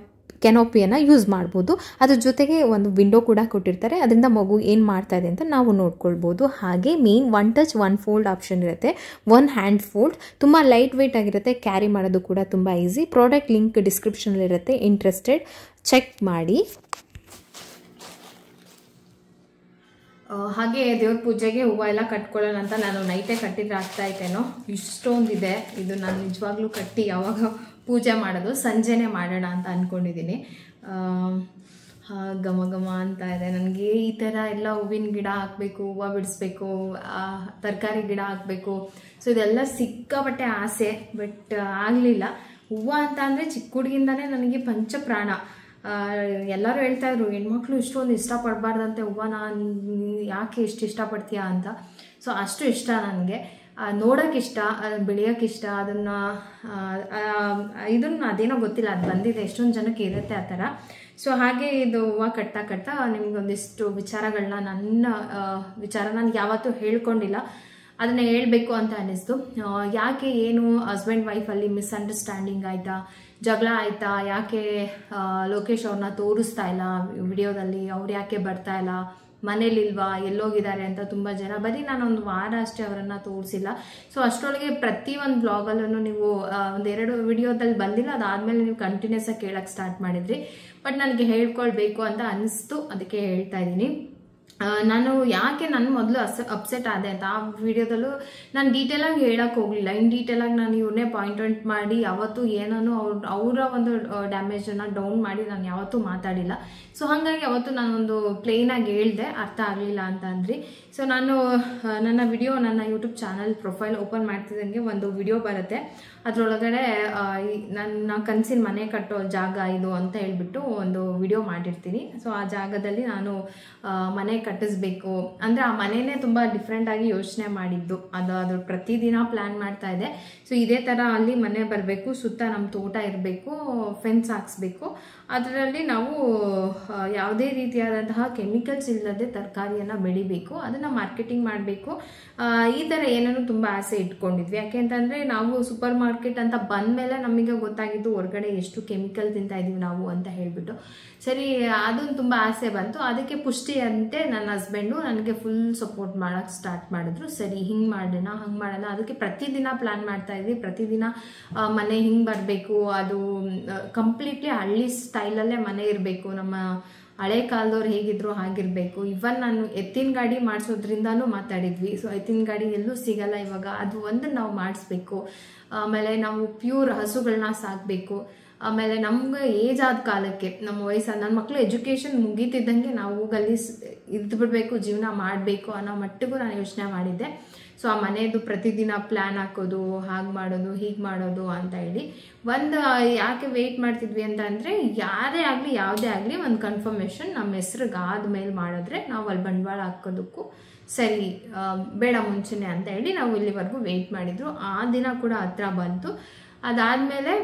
ಕೆನಾಪಿಯನ್ನು ಯೂಸ್ ಮಾಡ್ಬೋದು. ಅದ್ರ ಜೊತೆಗೆ ಒಂದು ವಿಂಡೋ ಕೂಡ ಕೊಟ್ಟಿರ್ತಾರೆ, ಅದರಿಂದ ಮಗು ಏನು ಮಾಡ್ತಾ ಇದೆ ಅಂತ ನಾವು ನೋಡ್ಕೊಳ್ಬೋದು. ಹಾಗೆ ಮೇನ್ 1 ಟಚ್ 1 ಫೋಲ್ಡ್ ಆಪ್ಷನ್ ಇರುತ್ತೆ, 1 ಹ್ಯಾಂಡ್ ಫೋಲ್ಡ್. ತುಂಬ ಲೈಟ್ ವೆಯ್ಟ್ ಆಗಿರುತ್ತೆ, ಕ್ಯಾರಿ ಮಾಡೋದು ಕೂಡ ತುಂಬ ಈಸಿ. ಪ್ರಾಡಕ್ಟ್ ಲಿಂಕ್ ಡಿಸ್ಕ್ರಿಪ್ಷನಲ್ಲಿರುತ್ತೆ, ಇಂಟ್ರೆಸ್ಟೆಡ್ ಚೆಕ್ ಮಾಡಿ. ಹಾಗೆ ದೇವ್ರ ಪೂಜೆಗೆ ಹೂವು ಎಲ್ಲ ಕಟ್ಕೊಳ್ಳೋಣ ಅಂತ ನಾನು ನೈಟೇ ಕಟ್ಟಿದ್ರೆ ಆಗ್ತಾಯಿತ್ತೇನೋ, ಇಷ್ಟೊಂದಿದೆ. ಇದು ನಾನು ನಿಜವಾಗ್ಲೂ ಕಟ್ಟಿ ಯಾವಾಗ ಪೂಜೆ ಮಾಡೋದು ಸಂಜೆನೇ ಮಾಡೋಣ ಅಂತ ಅಂದ್ಕೊಂಡಿದ್ದೀನಿ. ಘಮ ಘಮ ಅಂತ ಇದೆ. ನನಗೆ ಈ ಥರ ಎಲ್ಲ ಹೂವಿನ ಗಿಡ ಹಾಕಬೇಕು, ಹೂವು ಬಿಡಿಸ್ಬೇಕು, ತರಕಾರಿ ಗಿಡ ಹಾಕಬೇಕು. ಸೊ ಇದೆಲ್ಲ ಸಿಕ್ಕಾಪಟ್ಟೆ ಆಸೆ, ಬಟ್ ಆಗಲಿಲ್ಲ. ಹೂವು ಅಂತ ಅಂದರೆ ಚಿಕ್ಕ ಹುಡುಗಿಂದನೇ ನನಗೆ ಪಂಚಪ್ರಾಣ. ಎಲ್ಲರೂ ಹೇಳ್ತಾ ಇದ್ರು ಹೆಣ್ಮಕ್ಳು ಇಷ್ಟೊಂದು ಇಷ್ಟಪಡಬಾರ್ದಂತೆ ಹೂವನ, ಯಾಕೆ ಇಷ್ಟು ಇಷ್ಟಪಡ್ತೀಯಾ ಅಂತ. ಸೊ ಅಷ್ಟು ಇಷ್ಟ ನನಗೆ. ನೋಡೋಕ್ಕಿಷ್ಟ, ಬೆಳೆಯೋಕ್ಕಿಷ್ಟ, ಅದನ್ನು ಅದೇನೋ ಗೊತ್ತಿಲ್ಲ, ಅದು ಬಂದಿದೆ, ಎಷ್ಟೊಂದು ಜನಕ್ಕೆ ಇರುತ್ತೆ ಆ ಥರ. ಸೊ ಹಾಗೆ ಇದು ಹೂವು ಕಟ್ತಾ ನಿಮಗೊಂದಿಷ್ಟು ವಿಚಾರಗಳನ್ನ, ನನ್ನ ವಿಚಾರ ನಾನು ಯಾವತ್ತೂ ಹೇಳ್ಕೊಂಡಿಲ್ಲ, ಅದನ್ನು ಹೇಳಬೇಕು ಅಂತ ಅನ್ನಿಸ್ತು. ಯಾಕೆ ಏನು ಹಸ್ಬೆಂಡ್ ವೈಫಲ್ಲಿ ಮಿಸ್ಅಂಡರ್ಸ್ಟ್ಯಾಂಡಿಂಗ್ ಆಯಿತಾ, ಜಗಳ ಆಯಿತಾ, ಯಾಕೆ ಲೋಕೇಶ್ ಅವ್ರನ್ನ ತೋರಿಸ್ತಾ ಇಲ್ಲ ವಿಡಿಯೋದಲ್ಲಿ, ಅವ್ರು ಯಾಕೆ ಬರ್ತಾ ಇಲ್ಲ, ಮನೇಲಿಲ್ವಾ, ಎಲ್ಲೋಗಿದ್ದಾರೆ ಅಂತ ತುಂಬ ಜನ. ಬರೀ ನಾನೊಂದು ವಾರ ಅಷ್ಟೇ ಅವರನ್ನು ತೋರಿಸಿಲ್ಲ. ಸೊ ಅಷ್ಟರೊಳಗೆ ಪ್ರತಿಯೊಂದು ಬ್ಲಾಗಲ್ಲೂ ನೀವು 1-2 ವಿಡಿಯೋದಲ್ಲಿ ಬಂದಿಲ್ಲ, ಅದಾದಮೇಲೆ ನೀವು ಕಂಟಿನ್ಯೂಸ್ ಆಗಿ ಕೇಳಕ್ಕೆ ಸ್ಟಾರ್ಟ್ ಮಾಡಿದ್ರಿ. ಬಟ್ ನನಗೆ ಹೇಳ್ಕೊಳ್ಬೇಕು ಅಂತ ಅನಿಸ್ತು, ಅದಕ್ಕೆ ಹೇಳ್ತಾ ಇದ್ದೀನಿ. ನಾನು ಯಾಕೆ ನನ್ನ ಮೊದಲು ಅಪ್ಸೆಟ್ ಆದೆ ಅಂತ ಆ ವಿಡಿಯೋದಲ್ಲೂ ನಾನು ಡೀಟೇಲಾಗಿ ಹೇಳಕ್ಕೆ ಹೋಗಲಿಲ್ಲ. ಇನ್ ಡೀಟೇಲಾಗಿ ನಾನು ಇವ್ರನ್ನೇ ಪಾಯಿಂಟ್ ಔಟ್ ಮಾಡಿ ಯಾವತ್ತೂ ಏನೋ ಅವರ ಒಂದು ಡ್ಯಾಮೇಜನ್ನು ಡೌನ್ ಮಾಡಿ ನಾನು ಯಾವತ್ತೂ ಮಾತಾಡಿಲ್ಲ. ಸೊ ಹಾಗಾಗಿ ಅವತ್ತು ನಾನೊಂದು ಪ್ಲೇನಾಗಿ ಹೇಳ್ದೆ, ಅರ್ಥ ಆಗಲಿಲ್ಲ ಅಂತ ಅಂದ್ರಿ. ಸೊ ನಾನು ನನ್ನ ಯೂಟ್ಯೂಬ್ ಚಾನಲ್ ಪ್ರೊಫೈಲ್ ಓಪನ್ ಮಾಡ್ತಿದ್ದಂಗೆ ಒಂದು ವಿಡಿಯೋ ಬರುತ್ತೆ, ಅದರೊಳಗಡೆ ನನ್ನ ಕನಸಿನ ಮನೆ ಕಟ್ಟೋ ಜಾಗ ಇದು ಅಂತ ಹೇಳ್ಬಿಟ್ಟು ಒಂದು ವಿಡಿಯೋ ಮಾಡಿರ್ತೀನಿ. ಸೊ ಆ ಜಾಗದಲ್ಲಿ ನಾನು ಮನೆ ಕಟ್ಟಿಸ್ಬೇಕು ಅಂದರೆ ಆ ಮನೆಯೇ ತುಂಬ ಡಿಫ್ರೆಂಟಾಗಿ ಯೋಚನೆ ಮಾಡಿದ್ದು, ಅದು ಪ್ರತಿದಿನ ಪ್ಲ್ಯಾನ್ ಮಾಡ್ತಾ ಇದೆ. ಸೊ ಇದೇ ಥರ ಅಲ್ಲಿ ಮನೆ ಬರಬೇಕು, ಸುತ್ತ ನಮ್ಮ ತೋಟ ಇರಬೇಕು, ಫೆನ್ಸ್ ಹಾಕ್ಸ್ಬೇಕು, ಅದರಲ್ಲಿ ನಾವು ಯಾವುದೇ ರೀತಿಯಾದಂತಹ ಕೆಮಿಕಲ್ಸ್ ಇಲ್ಲದೆ ತರಕಾರಿಯನ್ನು ಬೆಳಿಬೇಕು, ಅದನ್ನು ಮಾರ್ಕೆಟಿಂಗ್ ಮಾಡಬೇಕು. ಈ ಥರ ಏನೇನೋ ತುಂಬ ಆಸೆ ಇಟ್ಕೊಂಡಿದ್ವಿ. ಯಾಕೆ ಅಂತಂದರೆ ನಾವು ಸೂಪರ್ ಮಾರ್ಕೆಟ್ ಮಾರ್ಕೆಟ್ ಅಂತ ಬಂದಮೇಲೆ ನಮಗೆ ಗೊತ್ತಾಗಿದ್ದು ಹೊರಗಡೆ ಎಷ್ಟು ಕೆಮಿಕಲ್ ತಿಂತಾ ಇದೀವಿ ನಾವು ಅಂತ ಹೇಳ್ಬಿಟ್ಟು. ಸರಿ, ಅದೊಂದು ತುಂಬ ಆಸೆ ಬಂತು. ಅದಕ್ಕೆ ಪುಷ್ಟಿ ಅಂತೆ ನನ್ನ ಹಸ್ಬೆಂಡು ನನಗೆ ಫುಲ್ ಸಪೋರ್ಟ್ ಮಾಡೋಕ್ಕೆ ಸ್ಟಾರ್ಟ್ ಮಾಡಿದ್ರು. ಸರಿ, ಹಿಂಗೆ ಮಾಡೋಣ ಹಂಗೆ ಮಾಡೋಣ. ಅದಕ್ಕೆ ಪ್ರತಿದಿನ ಪ್ಲ್ಯಾನ್ ಮಾಡ್ತಾ ಇದ್ವಿ. ಪ್ರತಿದಿನ ಮನೆ ಹಿಂಗೆ ಬರಬೇಕು, ಅದು ಕಂಪ್ಲೀಟ್ಲಿ ಹಳ್ಳಿ ಸ್ಟೈಲಲ್ಲೇ ಮನೆ ಇರಬೇಕು, ನಮ್ಮ ಹಳೆ ಕಾಲದವ್ರು ಹೇಗಿದ್ರು ಹಾಗಿರಬೇಕು. ಇವನ್ ನಾನು ಎತ್ತಿನ ಗಾಡಿ ಮಾಡಿಸೋದ್ರಿಂದನೂ ಮಾತಾಡಿದ್ವಿ. ಸೊ ಎತ್ತಿನ ಗಾಡಿ ಎಲ್ಲೂ ಸಿಗಲ್ಲ ಇವಾಗ, ಅದು ಒಂದು ನಾವು ಮಾಡಿಸ್ಬೇಕು. ಆಮೇಲೆ ನಾವು ಪ್ಯೂರ್ ಹಸುಗಳನ್ನ ಸಾಕಬೇಕು. ಆಮೇಲೆ ನಮ್ಗೆ ಏಜ್ ಆದ ಕಾಲಕ್ಕೆ ನಮ್ಮ ವಯಸ್ಸಾದ ನನ್ನ ಮಕ್ಕಳು ಎಜುಕೇಷನ್ ಮುಗೀತಿದ್ದಂಗೆ ನಾವು ಅಲ್ಲಿ ಇದ್ದು ಬಿಡಬೇಕು, ಜೀವನ ಮಾಡಬೇಕು ಅನ್ನೋ ಮಟ್ಟಿಗೂ ನಾನು ಯೋಚನೆ ಮಾಡಿದ್ದೆ. ಸೊ ಆ ಮನೆಯದು ಪ್ರತಿದಿನ ಪ್ಲ್ಯಾನ್ ಹಾಕೋದು, ಹಾಗೆ ಮಾಡೋದು ಹೀಗೆ ಮಾಡೋದು ಅಂತ ಹೇಳಿ ಒಂದು ಯಾಕೆ ವೆಯ್ಟ್ ಮಾಡ್ತಿದ್ವಿ ಅಂತ ಅಂದರೆ, ಯಾರೇ ಆಗಲಿ ಯಾವುದೇ ಆಗಲಿ ಒಂದು ಕನ್ಫರ್ಮೇಷನ್ ನಮ್ಮ ಹೆಸ್ರಿಗೆ ಆದಮೇಲೆ ಮಾಡಿದ್ರೆ ನಾವು ಅಲ್ಲಿ ಬಂಡವಾಳ ಹಾಕೋದಕ್ಕೂ ಸರಿ, ಬೇಡ ಮುಂಚೆನೆ ಅಂತ ಹೇಳಿ ನಾವು ಇಲ್ಲಿವರೆಗೂ ವೆಯ್ಟ್ ಮಾಡಿದ್ರು. ಆ ದಿನ ಕೂಡ ಹತ್ರ ಬಂತು. ಅದಾದಮೇಲೆ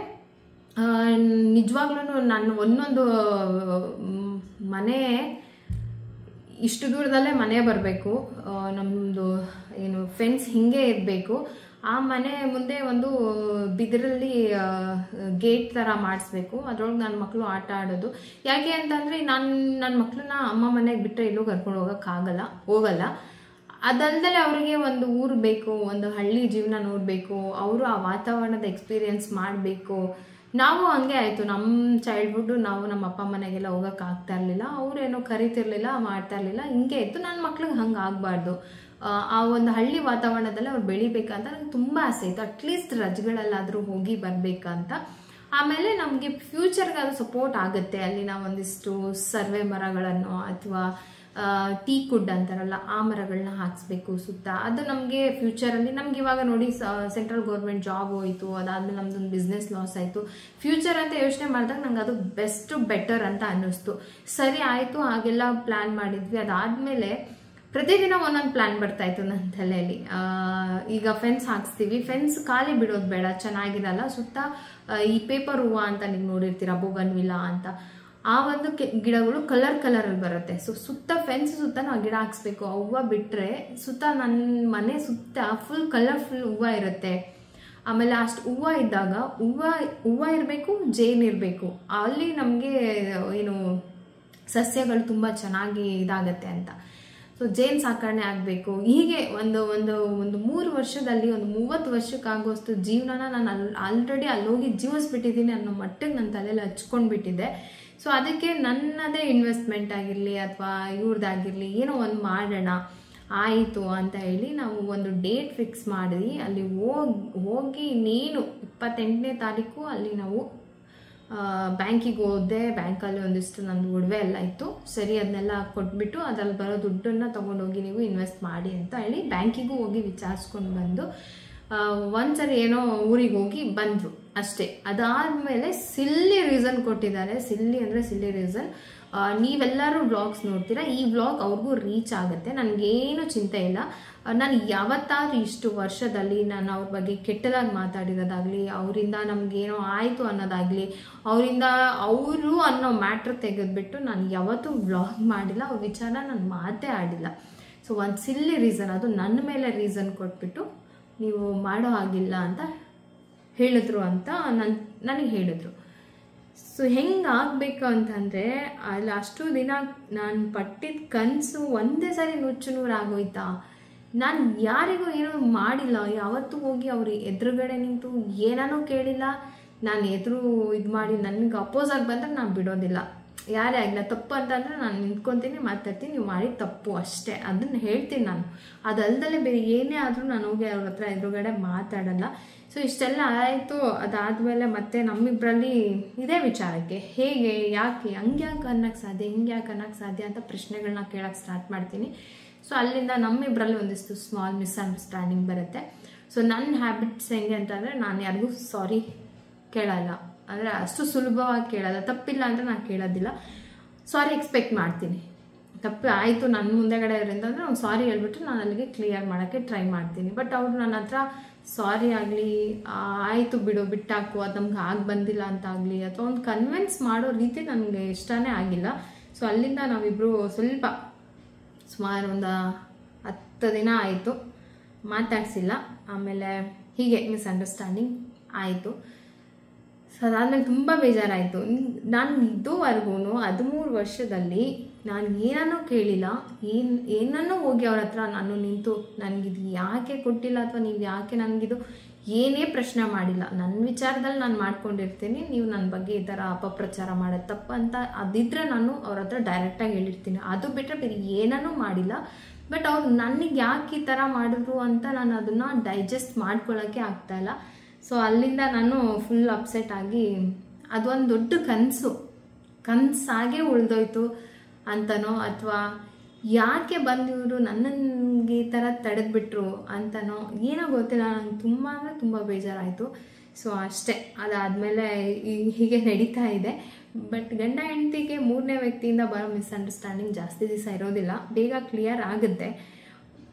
ನಿಜವಾಗ್ಲೂ ನಾನು ಒಂದೊಂದು ಮನೆ ಇಷ್ಟು ದೂರದಲ್ಲೇ ಮನೆ ಬರಬೇಕು, ನಮ್ಮದು ಏನು ಫೆನ್ಸ್ ಹಿಂಗೆ ಇರಬೇಕು, ಆ ಮನೆ ಮುಂದೆ ಒಂದು ಬಿದಿರಲ್ಲಿ ಗೇಟ್ ಥರ ಮಾಡಿಸ್ಬೇಕು, ಅದ್ರೊಳಗೆ ನನ್ನ ಮಕ್ಕಳು ಆಟ ಆಡೋದು. ಯಾಕೆ ಅಂತಂದರೆ ನನ್ನ ಮಕ್ಕಳನ್ನ ಅಮ್ಮ ಮನೆಗೆ ಬಿಟ್ಟರೆ ಎಲ್ಲೂ ಕರ್ಕೊಂಡು ಹೋಗಲ್ಲ. ಅದಲ್ಲದೆ ಅವರಿಗೆ ಒಂದು ಊರು ಬೇಕು, ಒಂದು ಹಳ್ಳಿ ಜೀವನ ನೋಡಬೇಕು, ಅವರು ಆ ವಾತಾವರಣದ ಎಕ್ಸ್ಪೀರಿಯೆನ್ಸ್ ಮಾಡಬೇಕು. ನಾವು ಹಂಗೆ ಆಯಿತು, ನಮ್ಮ ಚೈಲ್ಡ್ಹುಡ್ಡು ನಾವು ನಮ್ಮ ಅಪ್ಪ ಮನೆಗೆಲ್ಲ ಹೋಗೋಕೆ ಆಗ್ತಾ ಇರಲಿಲ್ಲ, ಅವರೇನೋ ಕರಿತಿರ್ಲಿಲ್ಲ, ಮಾಡ್ತಾ ಇರಲಿಲ್ಲ, ಹಿಂಗೆ ಇತ್ತು. ನನ್ನ ಮಕ್ಳಿಗೆ ಹಂಗೆ ಆಗಬಾರ್ದು, ಆ ಒಂದು ಹಳ್ಳಿ ವಾತಾವರಣದಲ್ಲಿ ಅವ್ರು ಬೆಳಿಬೇಕಂತ ನಂಗೆ ತುಂಬ ಆಸೆ ಇತ್ತು. ಅಟ್ಲೀಸ್ಟ್ ರಜೆಗಳಲ್ಲಾದರೂ ಹೋಗಿ ಬರಬೇಕಂತ. ಆಮೇಲೆ ನಮಗೆ ಫ್ಯೂಚರ್ಗೆ ಅದು ಸಪೋರ್ಟ್ ಆಗುತ್ತೆ. ಅಲ್ಲಿ ನಾವು ಒಂದಿಷ್ಟು ಸರ್ವೆ ಮರಗಳನ್ನು ಅಥವಾ ಟೀ ಕುಡ್ ಅಂತಾರಲ್ಲ, ಆ ಮರಗಳನ್ನ ಹಾಕಿಸ್ಬೇಕು ಸುತ್ತ. ಅದು ನಮಗೆ ಫ್ಯೂಚರಲ್ಲಿ, ನಮ್ಗೆ ಇವಾಗ ನೋಡಿ ಸೆಂಟ್ರಲ್ ಗೌರ್ಮೆಂಟ್ ಜಾಬ್ ಹೋಯಿತು, ಅದಾದಮೇಲೆ ನಮ್ದೊಂದು ಬಿಸ್ನೆಸ್ ಲಾಸ್ ಆಯಿತು. ಫ್ಯೂಚರ್ ಅಂತ ಯೋಚನೆ ಮಾಡಿದಾಗ ನಂಗೆ ಅದು ಬೆಟರ್ ಅಂತ ಅನ್ನಿಸ್ತು. ಸರಿ ಆಯಿತು, ಹಾಗೆಲ್ಲ ಪ್ಲ್ಯಾನ್ ಮಾಡಿದ್ವಿ. ಅದಾದಮೇಲೆ ಪ್ರತಿದಿನ ಒಂದೊಂದು ಪ್ಲ್ಯಾನ್ ಬರ್ತಾ ಇತ್ತು ನನ್ನ ತಲೆಯಲ್ಲಿ. ಈಗ ಫೆನ್ಸ್ ಹಾಕ್ಸ್ತೀವಿ, ಫೆನ್ಸ್ ಖಾಲಿ ಬಿಡೋದು ಬೇಡ, ಚೆನ್ನಾಗಿರಲ್ಲ. ಸುತ್ತ ಈ ಪೇಪರ್ ಹೂವು ಅಂತ ನೀವು ನೋಡಿರ್ತೀರ, ಬೋಗನ್ವಿಲ್ಲಾ ಅಂತ, ಆ ಒಂದು ಗಿಡಗಳು ಕಲರಲ್ಲಿ ಬರುತ್ತೆ. ಸೊ ಸುತ್ತ ಫೆನ್ಸ್ ಸುತ್ತ ನಾವು ಗಿಡ ಹಾಕ್ಸ್ಬೇಕು. ಆ ಹೂವು ಬಿಟ್ಟರೆ ಸುತ್ತ ನನ್ನ ಮನೆ ಸುತ್ತ ಫುಲ್ ಕಲರ್ಫುಲ್ ಹೂವು ಇರುತ್ತೆ. ಆಮೇಲೆ ಅಷ್ಟು ಹೂವು ಇದ್ದಾಗ ಹೂವು ಇರಬೇಕು, ಜೇನು ಇರಬೇಕು, ಅಲ್ಲಿ ನಮಗೆ ಏನು ಸಸ್ಯಗಳು ತುಂಬ ಚೆನ್ನಾಗಿ ಇದಾಗತ್ತೆ ಅಂತ. ಸೊ ಜೇನು ಸಾಕಣೆ ಆಗಬೇಕು. ಹೀಗೆ ಒಂದು 3 ವರ್ಷದಲ್ಲಿ ಒಂದು 30 ವರ್ಷಕ್ಕಾಗುವಷ್ಟು ಜೀವನನ ನಾನು ಆಲ್ರೆಡಿ ಅಲ್ಲೋಗಿ ಜೀವಿಸ್ಬಿಟ್ಟಿದ್ದೀನಿ ಅನ್ನೋ ಮಟ್ಟಿಗೆ ನನ್ನ ತಲೆಯಲ್ಲಿ ಹಚ್ಕೊಂಡ್ಬಿಟ್ಟಿದ್ದೆ. ಸೊ ಅದಕ್ಕೆ ನನ್ನದೇ ಇನ್ವೆಸ್ಟ್ಮೆಂಟ್ ಆಗಿರಲಿ ಅಥವಾ ಇವ್ರದ್ದಾಗಿರಲಿ ಏನೋ ಒಂದು ಮಾಡೋಣ ಆಯಿತು ಅಂತ ಹೇಳಿ ನಾವು ಒಂದು ಡೇಟ್ ಫಿಕ್ಸ್ ಮಾಡಿ ಅಲ್ಲಿ ಹೋಗಿ ನೀನು 28ನೇ ತಾರೀಕು ಅಲ್ಲಿ ನಾವು ಬ್ಯಾಂಕಿಗೆ ಹೋದೆ. ಬ್ಯಾಂಕಲ್ಲಿ ಒಂದಿಷ್ಟು ನಂದು ಒಡವೆ ಎಲ್ಲ ಇತ್ತು. ಸರಿ, ಅದನ್ನೆಲ್ಲ ಕೊಟ್ಬಿಟ್ಟು ಅದ್ರಲ್ಲಿ ಬರೋ ದುಡ್ಡನ್ನು ತೊಗೊಂಡೋಗಿ ನೀವು ಇನ್ವೆಸ್ಟ್ ಮಾಡಿ ಅಂತ ಹೇಳಿ ಬ್ಯಾಂಕಿಗೂ ಹೋಗಿ ವಿಚಾರಿಸ್ಕೊಂಡು ಬಂದು ಒಂದ್ಸರಿ ಏನೋ ಊರಿಗೆ ಹೋಗಿ ಬಂದರು ಅಷ್ಟೇ. ಅದಾದಮೇಲೆ ಸಿಲ್ಲಿ ರೀಸನ್ ಕೊಟ್ಟಿದ್ದಾರೆ. ಸಿಲ್ಲಿ ರೀಸನ್. ನೀವೆಲ್ಲರೂ ವ್ಲಾಗ್ಸ್ ನೋಡ್ತೀರಾ, ಈ ವ್ಲಾಗ್ ಅವ್ರಿಗೂ ರೀಚ್ ಆಗುತ್ತೆ, ನನಗೇನು ಚಿಂತೆ ಇಲ್ಲ. ನಾನು ಯಾವತ್ತಾದ್ರೂ ಇಷ್ಟು ವರ್ಷದಲ್ಲಿ ನಾನು ಅವ್ರ ಬಗ್ಗೆ ಕೆಟ್ಟದಾಗಿ ಮಾತಾಡಿರೋದಾಗಲಿ, ಅವರಿಂದ ನಮಗೇನೋ ಆಯಿತು ಅನ್ನೋದಾಗಲಿ, ಅವರಿಂದ ಅವರು ಅನ್ನೋ ಮ್ಯಾಟ್ರ್ ತೆಗೆದುಬಿಟ್ಟು ನಾನು ಯಾವತ್ತೂ ವ್ಲಾಗ್ ಮಾಡಿಲ್ಲ, ಅವ್ರ ವಿಚಾರ ನಾನು ಮಾತೇ ಆಡಿಲ್ಲ. ಸೊ ಒಂದು ಸಿಲ್ಲಿ ರೀಸನ್, ಅದು ನನ್ನ ಮೇಲೆ ರೀಸನ್ ಕೊಟ್ಬಿಟ್ಟು ನೀವು ಮಾಡೋ ಹಾಗಿಲ್ಲ ಅಂತ ಹೇಳಿದ್ರು ಅಂತ ನನಗೆ ಹೇಳಿದ್ರು. ಸೊ ಹೆಂಗೆ ಆಗಬೇಕು ಅಂತಂದರೆ, ಅಲ್ಲಿ ಅಷ್ಟು ದಿನ ನಾನು ಪಟ್ಟಿದ್ದ ಕನಸು ಒಂದೇ ಸರಿ ನುಚ್ಚು ಆಗೋಯ್ತಾ. ನಾನು ಯಾರಿಗೂ ಏನೂ ಮಾಡಿಲ್ಲ, ಯಾವತ್ತೂ ಹೋಗಿ ಅವ್ರ ಎದುರುಗಡೆ ನಿಂತು ಏನಾನೂ ಕೇಳಿಲ್ಲ. ನಾನು ಎದುರು ಇದು ಮಾಡಿ ನನಗೆ ಅಪೋಸಾಗಿ ಬಂದರೆ ನಾನು ಬಿಡೋದಿಲ್ಲ. ಯಾರೇ ಆಗಲಿ, ತಪ್ಪು ಅಂತಂದರೆ ನಾನು ನಿಂತ್ಕೊತೀನಿ, ಮಾತಾಡ್ತೀನಿ, ನೀವು ಮಾಡಿ ತಪ್ಪು ಅಷ್ಟೇ, ಅದನ್ನು ಹೇಳ್ತೀನಿ ನಾನು. ಅದಲ್ದಲೇ ಬೇರೆ ಏನೇ ಆದರೂ ನಾನು ಹೋಗಿ ಅವ್ರ ಹತ್ರ ಎದುರುಗಡೆ ಮಾತಾಡಲ್ಲ. ಸೊ ಇಷ್ಟೆಲ್ಲ ಆಯಿತು. ಅದಾದಮೇಲೆ ಮತ್ತೆ ನಮ್ಮಿಬ್ಬರಲ್ಲಿ ಇದೇ ವಿಚಾರಕ್ಕೆ ಹೇಗೆ, ಯಾಕೆ, ಹಂಗೆ ಯಾಕೆ ಅನ್ನೋಕ್ಕೆ ಸಾಧ್ಯ, ಹಿಂಗೆ ಯಾಕೆ ಅನ್ನೋಕ್ಕೆ ಸಾಧ್ಯ ಅಂತ ಪ್ರಶ್ನೆಗಳನ್ನ ಕೇಳೋಕ್ಕೆ ಸ್ಟಾರ್ಟ್ ಮಾಡ್ತೀನಿ. ಸೊ ಅಲ್ಲಿಂದ ನಮ್ಮಿಬ್ಬರಲ್ಲಿ ಒಂದಿಷ್ಟು ಸ್ಮಾಲ್ ಮಿಸ್ಅಂಡರ್ಸ್ಟ್ಯಾಂಡಿಂಗ್ ಬರುತ್ತೆ. ಸೊ ನನ್ನ ಹ್ಯಾಬಿಟ್ಸ್ ಹೆಂಗೆ ಅಂತಂದರೆ, ನಾನು ಯಾರಿಗೂ ಸಾರಿ ಕೇಳಲ್ಲ, ಅಂದರೆ ಅಷ್ಟು ಸುಲಭವಾಗಿ ಕೇಳಲ್ಲ. ತಪ್ಪಿಲ್ಲ ಅಂದರೆ ನಾನು ಕೇಳೋದಿಲ್ಲ, ಸಾರಿ ಎಕ್ಸ್ಪೆಕ್ಟ್ ಮಾಡ್ತೀನಿ. ತಪ್ಪು ಆಯಿತು ನನ್ನ ಮುಂದೆಗಡೆ ಇರೋದ್ರಿಂದ ಅಂದರೆ ಅವ್ನು ಸಾರಿ ಹೇಳ್ಬಿಟ್ಟು ನಾನು ಅಲ್ಲಿಗೆ ಕ್ಲಿಯರ್ ಮಾಡೋಕ್ಕೆ ಟ್ರೈ ಮಾಡ್ತೀನಿ. ಬಟ್ ಅವರು ನನ್ನ ಹತ್ರ ಸಾರಿ ಆಗಲಿ, ಆಯಿತು ಬಿಡು ಬಿಟ್ಟಾಕು, ಅದು ನಮ್ಗೆ ಆಗಿ ಬಂದಿಲ್ಲ ಅಂತ ಆಗಲಿ ಅಥವಾ ಒಂದು ಕನ್ವಿನ್ಸ್ ಮಾಡೋ ರೀತಿ ನನಗೆ ಇಷ್ಟನೇ ಆಗಿಲ್ಲ. ಸೊ ಅಲ್ಲಿಂದ ನಾವಿಬ್ಬರು ಸ್ವಲ್ಪ ಸುಮಾರು ಒಂದು 10 ದಿನ ಆಯಿತು ಮಾತಾಡ್ಸಿಲ್ಲ. ಆಮೇಲೆ ಹೀಗೆ ಮಿಸ್ಅಂಡರ್ಸ್ಟ್ಯಾಂಡಿಂಗ್ ಆಯಿತು. ಸೊ ಅದಾದಮೇಲೆ ತುಂಬ ಬೇಜಾರಾಯಿತು. ನಾನು ಇದುವರೆಗೂ 13 ವರ್ಷದಲ್ಲಿ ನಾನು ಏನನ್ನೂ ಕೇಳಿಲ್ಲ, ಏನನ್ನೂ ಹೋಗಿ ಅವ್ರ ಹತ್ರ ನಾನು ನಿಂತು ನನಗಿದು ಯಾಕೆ ಕೊಟ್ಟಿಲ್ಲ ಅಥವಾ ನೀವು ಯಾಕೆ ನನಗಿದು ಏನೇ ಪ್ರಶ್ನೆ ಮಾಡಿಲ್ಲ. ನನ್ನ ವಿಚಾರದಲ್ಲಿ ನಾನು ಮಾಡ್ಕೊಂಡಿರ್ತೀನಿ, ನೀವು ನನ್ನ ಬಗ್ಗೆ ಈ ಥರ ಅಪಪ್ರಚಾರ ಮಾಡೋದು ತಪ್ಪು ಅಂತ ಅದಿದ್ದರೆ ನಾನು ಅವ್ರ ಹತ್ರ ಡೈರೆಕ್ಟಾಗಿ ಹೇಳಿರ್ತೀನಿ. ಅದು ಬಿಟ್ಟರೆ ಬೇರೆ ಏನನ್ನೂ ಮಾಡಿಲ್ಲ. ಬಟ್ ಅವ್ರು ನನಗೆ ಯಾಕೆ ಈ ಥರ ಮಾಡಿದ್ರು ಅಂತ ನಾನು ಅದನ್ನು ಡೈಜೆಸ್ಟ್ ಮಾಡ್ಕೊಳ್ಳೋಕ್ಕೆ ಆಗ್ತಾಯಿಲ್ಲ. ಸೊ ಅಲ್ಲಿಂದ ನಾನು ಫುಲ್ ಅಪ್ಸೆಟ್ ಆಗಿ ಅದೊಂದು ದೊಡ್ಡ ಕನಸಾಗೇ ಉಳಿದೋಯ್ತು ಅಂತನೋ ಅಥವಾ ಯಾಕೆ ಬಂದಿವರು ನನಗೆ ಈ ಥರ ತಡೆದ್ಬಿಟ್ರು ಅಂತನೋ ಏನೋ ಗೊತ್ತಿಲ್ಲ. ನನಗೆ ತುಂಬ ಅಂದರೆ ತುಂಬ ಬೇಜಾರಾಯಿತು. ಸೊ ಅಷ್ಟೇ, ಅದಾದಮೇಲೆ ಹೀಗೆ ನಡೀತಾ ಇದೆ. ಬಟ್ ಗಂಡ ಹೆಂಡತಿಗೆ 3ನೇ ವ್ಯಕ್ತಿಯಿಂದ ಬರೋ ಮಿಸ್ಅಂಡರ್ಸ್ಟ್ಯಾಂಡಿಂಗ್ ಜಾಸ್ತಿ ದಿವಸ ಇರೋದಿಲ್ಲ, ಬೇಗ ಕ್ಲಿಯರ್ ಆಗುತ್ತೆ.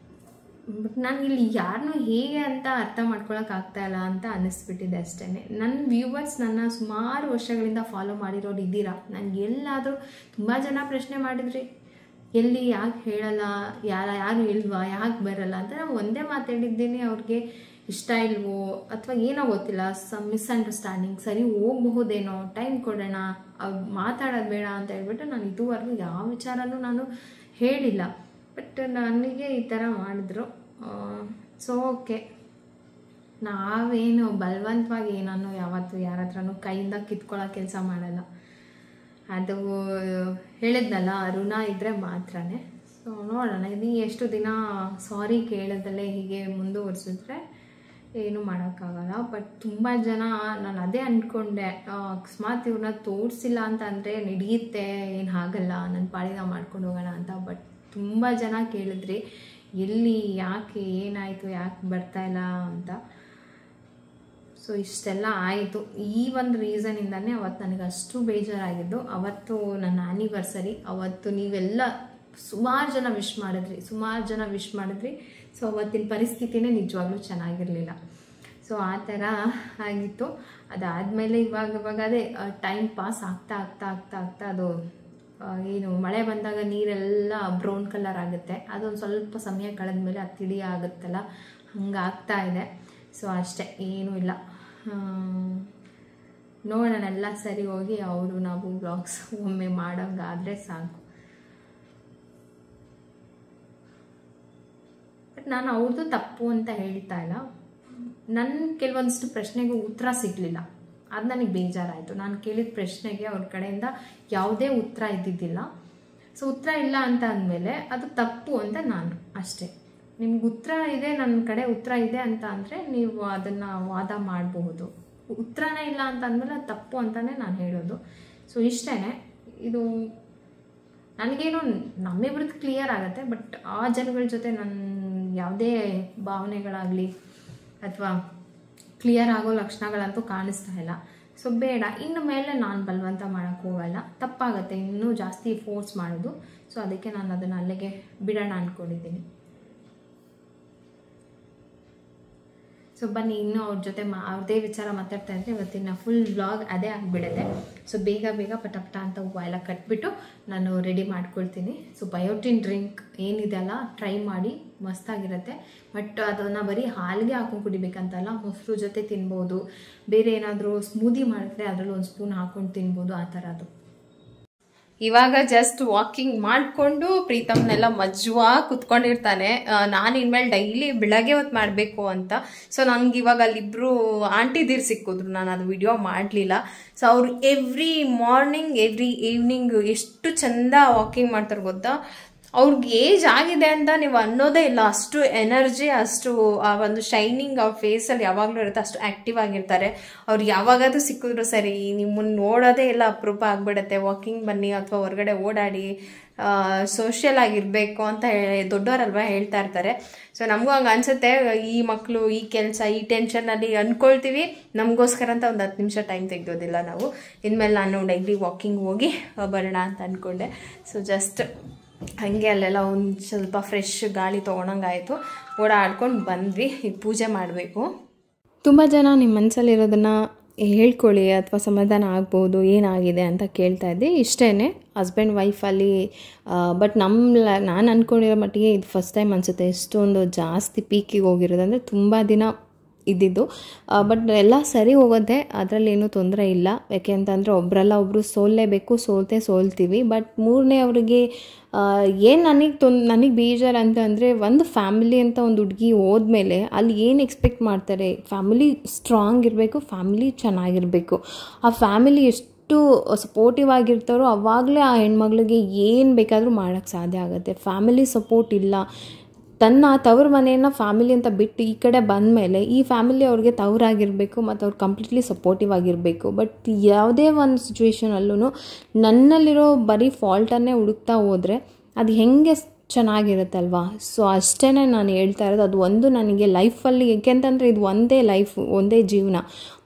ಬಟ್ ನಾನು ಇಲ್ಲಿ ಯಾರನ್ನೂ ಹೇಗೆ ಅಂತ ಅರ್ಥ ಮಾಡ್ಕೊಳಕ್ಕಾಗ್ತಾಯಿಲ್ಲ ಅಂತ ಅನ್ನಿಸ್ಬಿಟ್ಟಿದೆ ಅಷ್ಟೇ. ನನ್ನ ವ್ಯೂವರ್ಸ್ ನನ್ನ ಸುಮಾರು ವರ್ಷಗಳಿಂದ ಫಾಲೋ ಮಾಡಿರೋರು ಇದ್ದೀರಾ. ನನಗೆ ಎಲ್ಲಾದರೂ ತುಂಬ ಜನ ಪ್ರಶ್ನೆ ಮಾಡಿದ್ರಿ, ಎಲ್ಲಿ ಯಾಕೆ ಹೇಳಲ್ಲ, ಯಾರು ಇಲ್ವಾ, ಯಾಕೆ ಬರಲ್ಲ ಅಂತ. ನಾನು ಒಂದೇ ಮಾತಾಡಿದ್ದೀನಿ, ಅವ್ರಿಗೆ ಇಷ್ಟ ಇಲ್ವೋ ಅಥವಾ ಏನೋ ಗೊತ್ತಿಲ್ಲ, ಮಿಸ್ಅಂಡರ್ಸ್ಟ್ಯಾಂಡಿಂಗ್, ಸರಿ ಹೋಗಬಹುದೇನೋ, ಟೈಮ್ ಕೊಡೋಣ, ಅವ್ರು ಮಾತಾಡೋದು ಬೇಡ ಅಂತ ಹೇಳ್ಬಿಟ್ಟು ನಾನು ಇದುವರೆಗೂ ಯಾವ ವಿಚಾರನೂ ನಾನು ಹೇಳಿಲ್ಲ. ಬಟ್ ನನಗೆ ಈ ಥರ ಮಾಡಿದ್ರು. ಸೊ ಓಕೆ, ನಾವೇನು ಬಲವಂತವಾಗಿ ಏನನ್ನೋ ಯಾವತ್ತೂ ಯಾರ ಹತ್ರನೂ ಕೈಯಿಂದ ಕಿತ್ಕೊಳ್ಳೋ ಕೆಲಸ ಮಾಡಲ್ಲ. ಅದು ಹೇಳಿದ್ನಲ್ಲ, ಋಣ ಇದ್ದರೆ ಮಾತ್ರನೇ. ಸೊ ನೋಡೋಣ, ಇದು ಎಷ್ಟು ದಿನ ಸಾರಿ ಕೇಳೋದಲ್ಲೇ ಹೀಗೆ ಮುಂದುವರಿಸಿದ್ರೆ ಏನೂ ಮಾಡೋಕ್ಕಾಗಲ್ಲ. ಬಟ್ ತುಂಬ ಜನ, ನಾನು ಅದೇ ಅಂದ್ಕೊಂಡೆ, ಅಕಸ್ಮಾತ್ ಇವ್ರನ್ನ ತೋರಿಸಿಲ್ಲ ಅಂತ ಅಂದರೆ ನಡೆಯುತ್ತೆ, ಏನು ಆಗಲ್ಲ, ನನ್ನ ಪಾಡಿನ ಮಾಡ್ಕೊಂಡು ಹೋಗೋಣ ಅಂತ. ಬಟ್ ತುಂಬ ಜನ ಕೇಳಿದ್ರಿ, ಎಲ್ಲಿ, ಯಾಕೆ, ಏನಾಯಿತು, ಯಾಕೆ ಬರ್ತಾಯಿಲ್ಲ ಅಂತ. ಸೊ ಇಷ್ಟೆಲ್ಲ ಆಯಿತು. ಈ ಒಂದು ರೀಸನಿಂದನೇ ಅವತ್ತು ನನಗೆ ಅಷ್ಟು ಬೇಜಾರಾಗಿದ್ದು. ಅವತ್ತು ನನ್ನ ಆ್ಯನಿವರ್ಸರಿ, ಅವತ್ತು ನೀವೆಲ್ಲ ಸುಮಾರು ಜನ ವಿಶ್ ಮಾಡಿದ್ರಿ. ಸೊ ಅವತ್ತಿನ ಪರಿಸ್ಥಿತಿನೇ ನಿಜವಾಗ್ಲೂ ಚೆನ್ನಾಗಿರಲಿಲ್ಲ. ಸೊ ಆ ಥರ ಆಗಿತ್ತು. ಅದಾದಮೇಲೆ ಇವಾಗ ಅದೇ ಟೈಮ್ ಪಾಸ್ ಆಗ್ತಾ ಅದು ಏನು ಮಳೆ ಬಂದಾಗ ನೀರೆಲ್ಲ ಬ್ರೌನ್ ಕಲರ್ ಆಗುತ್ತೆ, ಅದೊಂದು ಸ್ವಲ್ಪ ಸಮಯ ಕಳೆದ ಮೇಲೆ ಅದು ತಿಳಿ ಆಗುತ್ತಲ್ಲ, ಹಂಗಾಗ್ತಾ ಇದೆ. ಸೊ ಅಷ್ಟೇ, ಏನೂ ಇಲ್ಲ. ನೋಡೋಣ, ಎಲ್ಲ ಸರಿ ಹೋಗಿ ನಾವು ವ್ಲಾಗ್ಸ್ ಒಮ್ಮೆ ಮಾಡೋಂಗಾದರೆ ಸಾಕು. ಬಟ್ ನಾನು ಅವ್ರದ್ದು ತಪ್ಪು ಅಂತ ಹೇಳ್ತಾ ಇಲ್ಲ. ನನ್ನ ಕೆಲವೊಂದಿಷ್ಟು ಪ್ರಶ್ನೆಗೆ ಉತ್ತರ ಸಿಗಲಿಲ್ಲ, ಅದು ನನಗೆ ಬೇಜಾರಾಯಿತು. ನಾನು ಕೇಳಿದ ಪ್ರಶ್ನೆಗೆ ಅವ್ರ ಕಡೆಯಿಂದ ಯಾವುದೇ ಉತ್ತರ ಇದ್ದಿದ್ದಿಲ್ಲ. ಸೊ ಉತ್ತರ ಇಲ್ಲ ಅಂತ ಅಂದಮೇಲೆ ಅದು ತಪ್ಪು ಅಂತ ನಾನು ಅಷ್ಟೇ. ನಿಮ್ಗೆ ಉತ್ತರ ಇದೆ, ನನ್ನ ಕಡೆ ಉತ್ತರ ಇದೆ ಅಂತ ಅಂದರೆ ನೀವು ಅದನ್ನು ವಾದ ಮಾಡಬಹುದು. ಉತ್ತರನೇ ಇಲ್ಲ ಅಂತ ಅಂದಮೇಲೆ ಅದು ತಪ್ಪು ಅಂತಲೇ ನಾನು ಹೇಳೋದು. ಸೊ ಇಷ್ಟೇ, ಇದು ನನಗೇನು ನಮ್ಮಿಬ್ರದ್ದು ಕ್ಲಿಯರ್ ಆಗುತ್ತೆ. ಬಟ್ ಆ ಜನಗಳ ಜೊತೆ ನನ್ನ ಯಾವುದೇ ಭಾವನೆಗಳಾಗಲಿ ಅಥವಾ ಕ್ಲಿಯರ್ ಆಗೋ ಲಕ್ಷಣಗಳಂತೂ ಕಾಣಿಸ್ತಾ ಇಲ್ಲ. ಸೊ ಬೇಡ, ಇನ್ನು ಮೇಲೆ ನಾನು ಬಲವಂತ ಮಾಡೋಕ್ಕೆ ಹೋಗಲ್ಲ, ತಪ್ಪಾಗುತ್ತೆ ಇನ್ನೂ ಜಾಸ್ತಿ ಫೋರ್ಸ್ ಮಾಡೋದು. ಸೊ ಅದಕ್ಕೆ ನಾನು ಅದನ್ನು ಅಲ್ಲಿಗೆ ಬಿಡೋಣ ಅಂದ್ಕೊಂಡಿದ್ದೀನಿ. ಸೊ ಬನ್ನಿ, ಇನ್ನೂ ಅವ್ರ ಜೊತೆ ಅವ್ರದೇ ವಿಚಾರ ಮಾತಾಡ್ತಾ ಇದ್ರೆ ಇವತ್ತಿನ ಫುಲ್ ವ್ಲಾಗ್ ಅದೇ ಆಗಿಬಿಡುತ್ತೆ. ಸೊ ಬೇಗ ಪಟ ಅಂತ ಹೂವು ಎಲ್ಲ ಕಟ್ಬಿಟ್ಟು ನಾನು ರೆಡಿ ಮಾಡ್ಕೊಳ್ತೀನಿ. ಸೊ ಬಯೋಟಿನ್ ಡ್ರಿಂಕ್ ಏನಿದೆ ಅಲ್ಲ, ಟ್ರೈ ಮಾಡಿ, ಮಸ್ತಾಗಿರುತ್ತೆ. ಬಟ್ ಅದನ್ನು ಬರೀ ಹಾಲಿಗೆ ಹಾಕೊಂಡು ಕುಡಿಬೇಕಂತಲ್ಲ, ಮೊಸರು ಜೊತೆ ತಿನ್ಬೋದು. ಬೇರೆ ಏನಾದರೂ ಸ್ಮೂದಿ ಮಾಡಿದ್ರೆ ಅದರಲ್ಲಿ ಒಂದು ಸ್ಪೂನ್ ಹಾಕೊಂಡು ತಿನ್ಬೋದು, ಆ ಥರ ಅದು. ಇವಾಗ ಜಸ್ಟ್ ವಾಕಿಂಗ್ ಮಾಡಿಕೊಂಡು ಪ್ರೀತಮ್ನೆಲ್ಲ ಮಜ್ವಾಗಿ ಕುತ್ಕೊಂಡಿರ್ತಾನೆ. ನಾನು ಇನ್ಮೇಲೆ ಡೈಲಿ ಬೆಳಗ್ಗೆ ಹೊತ್ತು ಮಾಡಬೇಕು ಅಂತ. ಸೊ ನನಗೆ ಇವಾಗ ಅಲ್ಲಿಬ್ಬರು ಆಂಟಿದಿರು ಸಿಕ್ಕಿದ್ರು, ನಾನು ಅದು ವಿಡಿಯೋ ಮಾಡಲಿಲ್ಲ. ಸೊ ಅವರು ಎವ್ರಿ ಮಾರ್ನಿಂಗ್ ಎವ್ರಿ ಈವ್ನಿಂಗ್ ಎಷ್ಟು ಚಂದ ವಾಕಿಂಗ್ ಮಾಡ್ತಾರೆ ಗೊತ್ತಾ. ಅವ್ರಿಗೆ ಏಜ್ ಆಗಿದೆ ಅಂತ ನೀವು ಅನ್ನೋದೇ ಇಲ್ಲ, ಅಷ್ಟು ಎನರ್ಜಿ, ಅಷ್ಟು ಆ ಒಂದು ಶೈನಿಂಗ್ ಅವ್ರ ಫೇಸಲ್ಲಿ ಯಾವಾಗಲೂ ಇರುತ್ತೆ, ಅಷ್ಟು ಆ್ಯಕ್ಟಿವ್ ಆಗಿರ್ತಾರೆ. ಅವ್ರು ಯಾವಾಗಾದ್ರೂ ಸಿಕ್ಕಿದ್ರು ಸರಿ, ನಿಮ್ಮನ್ನು ನೋಡೋದೇ ಇಲ್ಲ, ಅಪರೂಪ ಆಗಿಬಿಡುತ್ತೆ. ವಾಕಿಂಗ್ ಬನ್ನಿ ಅಥವಾ ಹೊರಗಡೆ ಓಡಾಡಿ, ಸೋಷಿಯಲ್ ಆಗಿರಬೇಕು ಅಂತ ದೊಡ್ಡವರಲ್ವ ಹೇಳ್ತಾ ಇರ್ತಾರೆ. ಸೊ ನಮಗೂ ಹಂಗೆ ಅನಿಸುತ್ತೆ, ಈ ಮಕ್ಕಳು ಈ ಕೆಲಸ ಈ ಟೆನ್ಷನಲ್ಲಿ ಅಂದ್ಕೊಳ್ತೀವಿ, ನಮಗೋಸ್ಕರ ಅಂತ ಒಂದು 10 ನಿಮಿಷ ಟೈಮ್ ತೆಗೆಯೋದಿಲ್ಲ ನಾವು. ಇನ್ಮೇಲೆ ನಾನು ಡೈಲಿ ವಾಕಿಂಗ್ ಹೋಗಿ ಬರೋಣ ಅಂತ ಅಂದ್ಕೊಂಡೆ. ಸೊ ಜಸ್ಟ್ ಹಾಗೆ ಅಲ್ಲೆಲ್ಲ ಒಂದು ಸ್ವಲ್ಪ ಫ್ರೆಶ್ ಗಾಳಿ ತೊಗೊಳಂಗಾಯಿತು, ಓಡಾಡ್ಕೊಂಡು ಬಂದ್ವಿ. ಈಗ ಪೂಜೆ ಮಾಡಬೇಕು. ತುಂಬ ಜನ ನಿಮ್ಮ ಮನಸ್ಸಲ್ಲಿರೋದನ್ನು ಹೇಳ್ಕೊಳ್ಳಿ ಅಥವಾ ಸಮಾಧಾನ ಆಗ್ಬೋದು, ಏನಾಗಿದೆ ಅಂತ ಕೇಳ್ತಾ ಇದ್ದೆ. ಇಷ್ಟೇ, ಹಸ್ಬೆಂಡ್ ವೈಫಲ್ಲಿ. ಬಟ್ ನಾನು ಅಂದ್ಕೊಂಡಿರೋ ಮಟ್ಟಿಗೆ ಇದು ಫಸ್ಟ್ ಟೈಮ್ ಅನಿಸುತ್ತೆ ಎಷ್ಟೊಂದು ಜಾಸ್ತಿ ಪೀಕಿಗೆ ಹೋಗಿರೋದು. ಅಂದರೆ ತುಂಬ ದಿನ ಇದ್ದಿದ್ದು. ಬಟ್ ಎಲ್ಲ ಸರಿ ಹೋಗುತ್ತೆ, ಅದರಲ್ಲಿ ಏನೂ ತೊಂದರೆ ಇಲ್ಲ. ಯಾಕೆ ಅಂತಂದರೆ ಒಬ್ಬರಲ್ಲ ಒಬ್ಬರು ಸೋಲ್ಲೇಬೇಕು, ಸೋಲ್ತೀವಿ. ಬಟ್ ಮೂರನೇ ಅವ್ರಿಗೆ ಏನು ನನಗೆ ಬೇಜಾರು ಅಂತಂದರೆ, ಒಂದು ಫ್ಯಾಮಿಲಿ ಅಂತ ಒಂದು ಹುಡುಗಿ ಹೋದ್ಮೇಲೆ ಅಲ್ಲಿ ಏನು ಎಕ್ಸ್ಪೆಕ್ಟ್ ಮಾಡ್ತಾರೆ, ಫ್ಯಾಮಿಲಿ ಸ್ಟ್ರಾಂಗ್ ಇರಬೇಕು, ಫ್ಯಾಮಿಲಿ ಚೆನ್ನಾಗಿರಬೇಕು. ಆ ಫ್ಯಾಮಿಲಿ ಎಷ್ಟು ಸಪೋರ್ಟಿವ್ ಆಗಿರ್ತಾರೋ ಆವಾಗಲೇ ಆ ಹೆಣ್ಮಗಳಿಗೆ ಏನು ಬೇಕಾದರೂ ಮಾಡೋಕ್ಕೆ ಸಾಧ್ಯ ಆಗುತ್ತೆ. ಫ್ಯಾಮಿಲಿ ಸಪೋರ್ಟ್ ಇಲ್ಲ, ತನ್ನ ತವ್ರ ಮನೆಯನ್ನು ಫ್ಯಾಮಿಲಿ ಅಂತ ಬಿಟ್ಟು ಈ ಕಡೆ ಬಂದಮೇಲೆ ಈ ಫ್ಯಾಮಿಲಿ ಅವ್ರಿಗೆ ತವರಾಗಿರಬೇಕು ಮತ್ತು ಅವ್ರು ಕಂಪ್ಲೀಟ್ಲಿ ಸಪೋರ್ಟಿವ್ ಆಗಿರಬೇಕು. ಬಟ್ ಯಾವುದೇ ಒಂದು ಸಿಚುವೇಷನಲ್ಲೂ ನನ್ನಲ್ಲಿರೋ ಬರೀ ಫಾಲ್ಟನ್ನೇ ಹುಡುಕ್ತಾ ಹೋದರೆ ಅದು ಹೆಂಗೆ ಚೆನ್ನಾಗಿರುತ್ತಲ್ವಾ. ಸೊ ಅಷ್ಟೇ ನಾನು ಹೇಳ್ತಾ ಇರೋದು. ಅದು ಒಂದು ನನಗೆ ಲೈಫಲ್ಲಿ, ಏಕೆಂತಂದರೆ ಇದು ಒಂದೇ ಲೈಫ್, ಒಂದೇ ಜೀವನ,